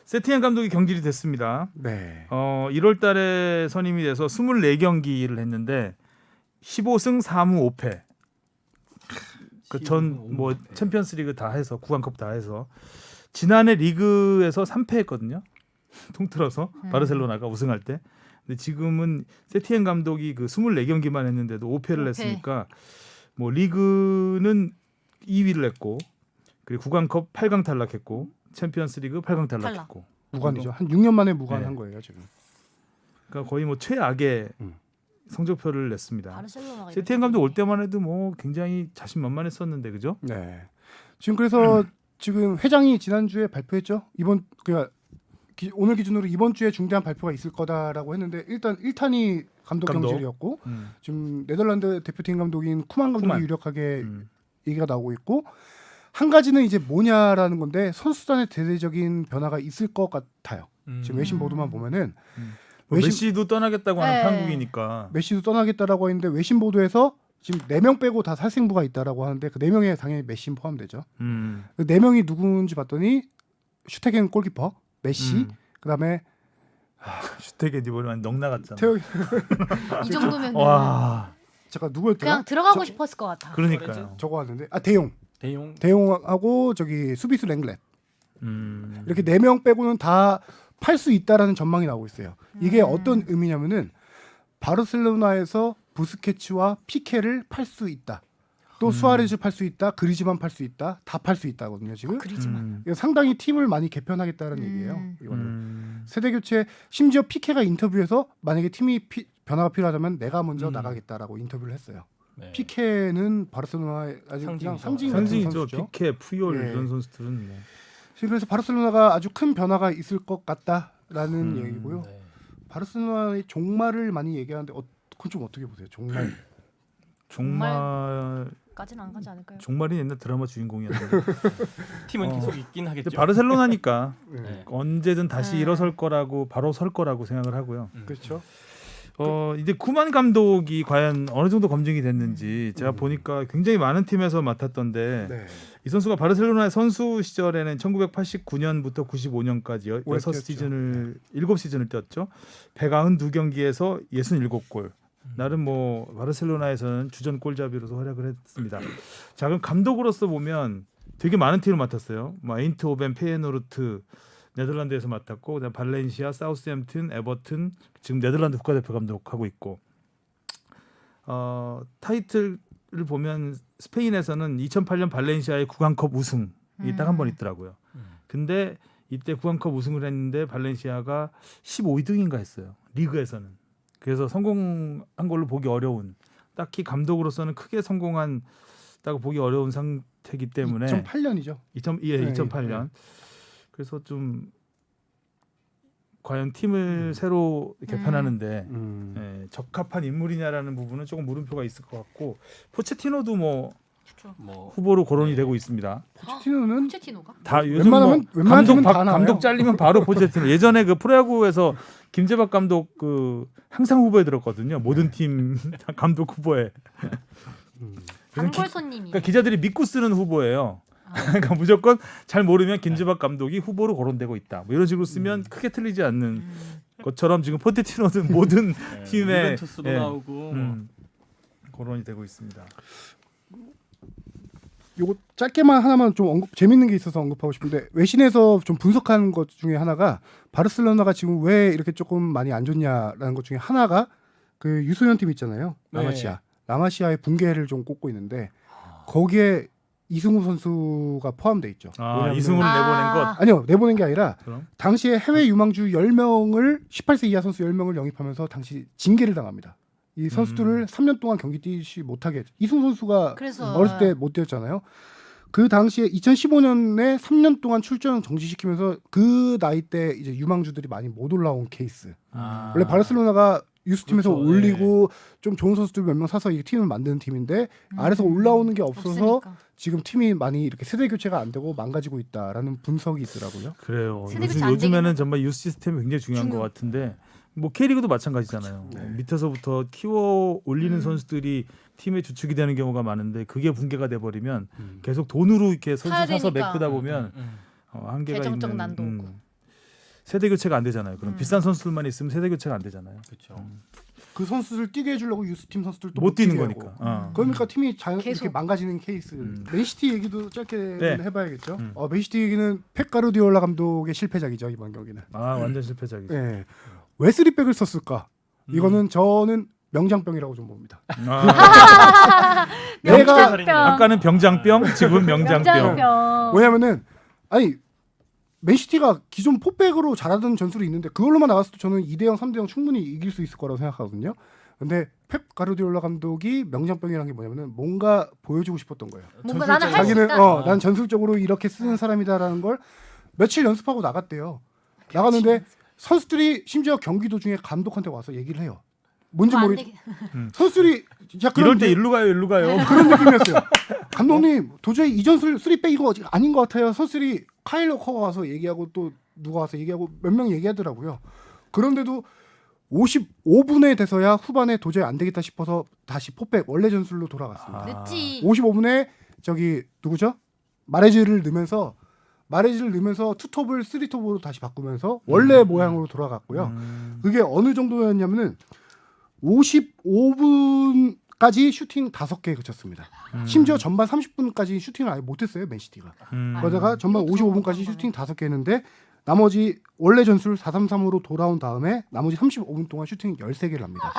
세티엔 감독이 경질이 됐습니다. 네. 1월달에 선임이 돼서 24경기를 했는데 15승 4무 5패. 전 뭐 챔피언스리그 다 해서 구강컵 다 해서 지난해 리그에서 3패했거든요. 통틀어서 바르셀로나가 우승할 때. 근데 지금은 세티엔 감독이 그 24경기만 했는데도 5패를 했으니까 뭐 리그는 2위를 했고 그리고 구강컵 8강 탈락했고 챔피언스리그 8강 탈락했고 무관이죠. 한 6년 만에 무관한 거예요 지금. 그러니까 거의 뭐 최악의 성적표를 냈습니다. 바르셀로나가 세티엔 감독 올 때만 해도 뭐 굉장히 자신만만했었는데 그죠? 네. 지금 그래서 지금 회장이 지난주에 발표했죠. 오늘 기준으로 이번 주에 중대한 발표가 있을 거다라고 했는데 일단 1탄이 감독 경질이었고 지금 네덜란드 대표팀 감독인 쿠만 감독이 유력하게 얘기가 나오고 있고 한 가지는 이제 뭐냐라는 건데 선수단의 대대적인 변화가 있을 것 같아요. 지금 외신 보도만 보면은 메시도 떠나겠다고 하는 네. 한국이니까 메시도 떠나겠다라고 했는데 외신 보도에서 지금 4명 빼고 다 살생부가 있다라고 하는데 그 4명에 당연히 메시 포함되죠. 그 4명이 누군지 봤더니 슈테겐 골키퍼, 메시, 그다음에 슈테겐 이번에 넉 나갔잖아. 태호 이 정도면 와, 잠깐 누구였더라? 그냥 들어가고 싶었을 것 같아. 그러니까요. 저거 왔는데 대용 대용하고 저기 수비수 랭글렛 이렇게 4명 빼고는 다 팔 수 있다라는 전망이 나오고 있어요. 이게 어떤 의미냐면은 바르셀로나에서 부스케츠와 피케를 팔 수 있다. 또 수아레즈 팔 수 있다. 그리즈만 팔 수 있다. 다 팔 수 있다거든요. 지금 그리지만 상당히 팀을 많이 개편하겠다는 얘기예요. 이거는 세대 교체 심지어 피케가 인터뷰에서 만약에 팀이 변화가 필요하다면 내가 먼저 나가겠다라고 인터뷰를 했어요. 네. 피케는 바르셀로나의 아주 그냥 상징 같은 상징이죠. 선수죠. 피케, 푸열 예. 이런 선수들은 뭐. 그래서 바르셀로나가 아주 큰 변화가 있을 것 같다라는 얘기고요. 네. 바르셀로나의 종말을 많이 얘기하는데 그건 좀 어떻게 보세요? 정말 까지는 안 가지 않을까요? 종말이 옛날 드라마 주인공이었는데 팀은 계속 있긴 하겠죠. 근데 바르셀로나니까 네. 언제든 다시 일어설 거라고 바로 설 거라고 생각을 하고요. 그렇죠. 이제 쿠만 감독이 과연 어느 정도 검증이 됐는지 제가 보니까 굉장히 많은 팀에서 맡았던데 네. 이 선수가 바르셀로나의 선수 시절에는 1989년부터 95년까지 오래 6시즌을 7시즌을 뛰었죠. 192경기에서 67골. 나름 뭐 바르셀로나에서는 주전 골잡이로서 활약을 했습니다. 자, 그럼 감독으로서 보면 되게 많은 팀을 맡았어요. 뭐 에인트호벤, 페예노르트 네덜란드에서 맡았고 그다음 발렌시아, 사우스햄튼, 에버튼 지금 네덜란드 국가대표 감독하고 있고 타이틀을 보면 스페인에서는 2008년 발렌시아의 구강컵 우승이 딱 한 번 있더라고요. 근데 이때 구강컵 우승을 했는데 발렌시아가 15위등인가 했어요. 리그에서는. 그래서 성공한 걸로 보기 어려운 딱히 감독으로서는 크게 성공한다고 보기 어려운 상태이기 때문에 2008년이죠. 2008년. 그래서 좀 과연 팀을 새로 개편하는데 적합한 인물이냐라는 부분은 조금 물음표가 있을 것 같고 포체티노도 뭐 후보로 거론이 되고 있습니다. 포체티노는 포체티노가? 다 요즘 뭐 웬만한 팀은 다 나와요. 감독 잘리면 바로 포체티노. 예전에 그 프로야구에서 김재박 감독 그 항상 후보에 들었거든요. 모든 팀 감독 후보에. 단골 손님이. 그러니까 기자들이 믿고 쓰는 후보예요. 그러니까 무조건 잘 모르면 김재박 감독이 후보로 거론되고 있다. 뭐 이런 식으로 쓰면 크게 틀리지 않는 것처럼 지금 포체티노는 모든 팀에 유벤투스도 나오고 거론이 되고 있습니다. 요거 짧게만 하나만 좀 재밌는 게 있어서 언급하고 싶은데 외신에서 좀 분석한 것 중에 하나가 바르셀로나가 지금 왜 이렇게 조금 많이 안 좋냐라는 것 중에 하나가 그 유소년 팀 있잖아요. 라마시아. 네. 라마시아의 붕괴를 좀 꼽고 있는데 거기에 이승우 선수가 포함돼 있죠. 왜냐면은- 이승우를 내보낸 것. 아니요. 내보낸 게 아니라 그럼? 당시에 해외 유망주 10명을 18세 이하 선수 10명을 영입하면서 당시 징계를 당합니다. 이 선수들을 3년 동안 경기 뛰지 못하게 했죠. 이승우 선수가 그래서 어렸을 때 못 뛰었잖아요. 그 당시에 2015년에 3년 동안 출전 정지시키면서 그 나이 때 이제 유망주들이 많이 못 올라온 케이스. 원래 바르셀로나가 유스팀에서 그렇죠. 올리고 좀 좋은 선수들 몇 명 사서 이 팀을 만드는 팀인데 아래서 올라오는 게 없어서 없으니까. 지금 팀이 많이 이렇게 세대 교체가 안 되고 망가지고 있다라는 분석이 있더라고요. 그래요. 세대 교체 안 요즘에는 되긴 정말 유스 시스템이 굉장히 중요한 중요. 것 같은데 뭐 K리그도 마찬가지잖아요. 그렇죠. 네. 밑에서부터 키워 올리는 선수들이 팀의 주축이 되는 경우가 많은데 그게 붕괴가 돼 버리면 계속 돈으로 이렇게 선수 사야 사서 되니까. 메꾸다 보면 한계가 재정적 있는 난도 오고. 세대 교체가 안 되잖아요. 그럼 비싼 선수들만 있으면 세대 교체가 안 되잖아요. 그렇죠. 그 선수들 뛰게 해주려고 유스팀 선수들도 못 뛰는 뛰게 거니까. 하고. 어. 그러니까 팀이 이렇게 계속. 망가지는 케이스. 맨시티 얘기도 짧게 네. 해봐야겠죠. 맨시티 얘기는 펩 가르디올라 감독의 실패작이죠 이번 경기는. 완전 실패작이죠. 네. 왜 3백을 썼을까? 이거는 저는 명장병이라고 좀 봅니다. 내가 명장병. 아까는 병장병, 지금 명장병. 명장병. 왜냐면은 아니 맨시티가 기존 포백으로 잘하던 전술이 있는데 그걸로만 나갔을 때 저는 2대0, 3대0 충분히 이길 수 있을 거라고 생각하거든요. 근데 펩 가르디올라 감독이 명장병이라는 게 뭐냐면은 뭔가 보여주고 싶었던 거예요. 뭔가 나는 할 수 자기는 있다. 난 전술적으로 이렇게 쓰는 사람이다라는 걸 며칠 연습하고 나갔대요. 나갔는데 선수들이 심지어 경기 도중에 감독한테 와서 얘기를 해요. 뭔지 안 모르겠. 되게- 선수들이 야 이럴 때 일로 가요, 일로 가요. 그런 느낌이었어요. 감독님 도저히 이 전술 3백 이거 아닌 것 같아요. 선수들이 카일 워커가 와서 얘기하고 또 누가 와서 얘기하고 몇 명 얘기하더라고요. 그런데도 55분에 돼서야 후반에 도저히 안 되겠다 싶어서 다시 포백 원래 전술로 돌아갔습니다. 늦지. 55분에 저기 누구죠? 마레즈를 넣으면서 투톱을 3톱으로 다시 바꾸면서 원래 모양으로 돌아갔고요. 그게 어느 정도였냐면은 55분까지 슈팅 5개 그쳤습니다. 심지어 전반 30분까지 슈팅을 아예 못했어요 맨시티가. 그러다가 전반 이거 55분까지 들어간 슈팅 5개 했는데 나머지 원래 전술 4-3-3으로 돌아온 다음에 나머지 35분 동안 슈팅 13개를 합니다.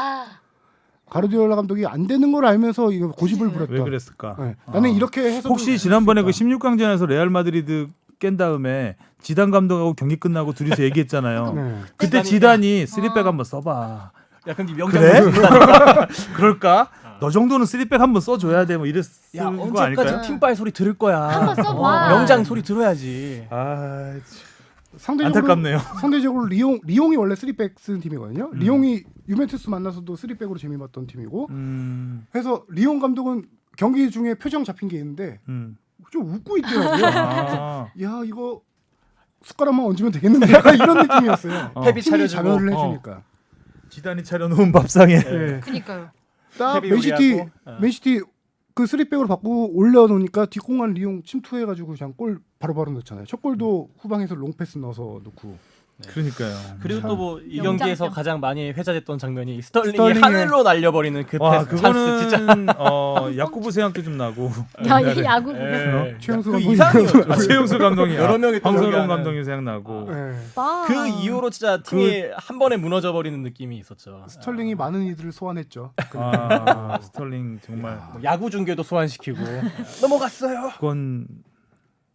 가르디올라 감독이 안 되는 걸 알면서 이거 고집을 부렸다. 왜 그랬을까? 네. 나는 이렇게 해서 혹시 지난번에 그 16강전에서 레알 마드리드 깬 다음에 지단 감독하고 경기 끝나고 둘이서 얘기했잖아요. 네. 그때 지단이 3백 한번 써봐. 약간 이 명장. 그래? 그럴까? 너 정도는 3백 한번 써줘야 돼. 뭐 이랬을 야 거 언제까지 아닐까요? 팀빨 소리 들을 거야. 한번 써봐. 명장 소리 들어야지. 아, 상대적으로 안타깝네요. 리옹이 원래 3백 쓰는 팀이거든요. 리옹이 유벤투스 만나서도 3백으로 재미봤던 팀이고. 해서 리옹 감독은 경기 중에 표정 잡힌 게 있는데 좀 웃고 있더라고요. 야 이거 숟가락만 얹으면 되겠는데 약간 이런 느낌이었어요. 펩이 팀이 차려주고. 자멸을 해주니까. 지단이 차려놓은 밥상에. 네. 그니까요. 딱 펩이 요리하고. 맨시티 그 3백으로 바꾸고 올려놓으니까 뒷공간 리옹 침투해가지고 그냥 골 바로바로 넣잖아요. 첫 골도 후방에서 롱패스 넣어서 넣고. 그러니까요. 그리고 또 뭐 이 명장점. 경기에서 가장 많이 회자됐던 장면이 스털링이 스털링의- 하늘로 날려버리는 그 와, 패스 찬스 진짜. 그거는 야쿠브 생각도 좀 나고. 야구 예. 최영수 그 감독이 이상이었죠. 최용수 감독이 여러 명이 또 황선홍 경기하는. 감독이 생각나고. 네. 그 이후로 진짜 팀이 한 번에 무너져 버리는 느낌이 있었죠. 스털링이 많은 이들을 소환했죠. 스털링 정말 뭐 야구 중계도 소환시키고 넘어갔어요. 그건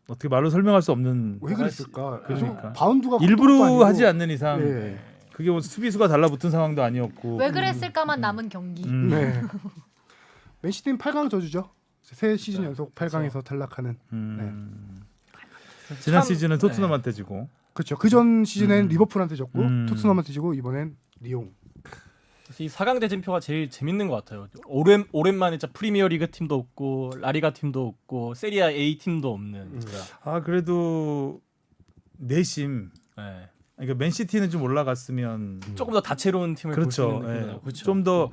어떻게 말로 설명할 수 없는 왜 그랬을까? 그러니까. 바운드가 일부러 아니고. 하지 않는 이상 네. 그게 뭐 수비수가 달라붙은 상황도 아니었고. 왜 그랬을까만 남은 경기. 네. 맨시티는 8강 저주죠. 세 시즌 연속 8강에서 탈락하는. 지난 참- 시즌은 토트넘한테 지고. 그렇죠. 그전 시즌엔 리버풀한테 졌고 토트넘한테 지고 이번엔 리옹. 그래서 이 4강 대진표가 제일 재밌는 것 같아요. 오랜만에 진짜 프리미어리그 팀도 없고 라리가 팀도 없고 세리아 A 팀도 없는. 진짜. 그래도 내심. 네. 그러니까 맨시티는 좀 올라갔으면 조금 더 다채로운 팀을 볼 수 그렇죠. 있는 느낌이에요. 그렇죠. 좀 더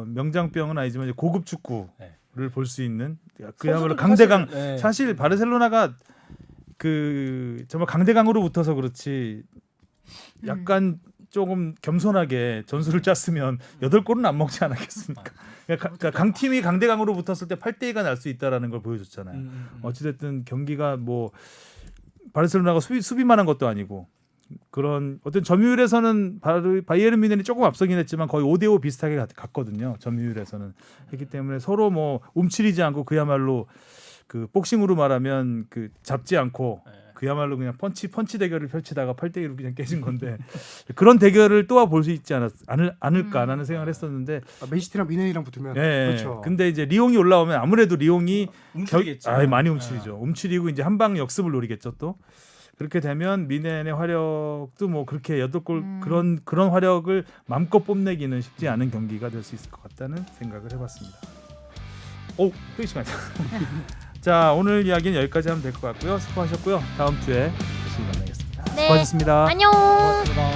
명장병은 아니지만 이제 고급 축구를 네. 볼 수 있는 선수들도 그야말로 강대강. 사실, 네. 사실 바르셀로나가 그 정말 강대강으로 붙어서 그렇지 약간 조금 겸손하게 전술을 짰으면 8골은 안 먹지 않았겠습니까? 그러니까 강팀이 강대강으로 붙었을 때 8대2가 날 수 있다라는 걸 보여줬잖아요. 어찌됐든 경기가 뭐 바르셀로나가 수비만 한 것도 아니고 그런 어떤 점유율에서는 바이에른 뮌헨이 조금 앞서긴 했지만 거의 5대5 비슷하게 갔거든요. 점유율에서는. 그렇기 때문에 서로 뭐 움츠리지 않고 그야말로 그 복싱으로 말하면 그 잡지 않고 그야말로 그냥 펀치 대결을 펼치다가 8대1로 그냥 깨진 건데 그런 대결을 또 볼 수 있지 않을까라는 생각을 했었는데 맨시티랑 미넨이랑 붙으면 네. 그렇죠. 근데 이제 리옹이 올라오면 아무래도 리옹이 움츠리겠죠. 많이 움츠리죠. 움츠리고 이제 한 방 역습을 노리겠죠 또. 그렇게 되면 미넨의 화력도 뭐 그렇게 8골 그런 화력을 마음껏 뽐내기는 쉽지 않은 경기가 될 수 있을 것 같다는 생각을 해봤습니다. 오, 또 시간이다. 자, 오늘 이야기는 여기까지 하면 될 것 같고요. 수고하셨고요. 다음 주에 다시 만나겠습니다. 네. 수고하셨습니다. 안녕. 고맙습니다.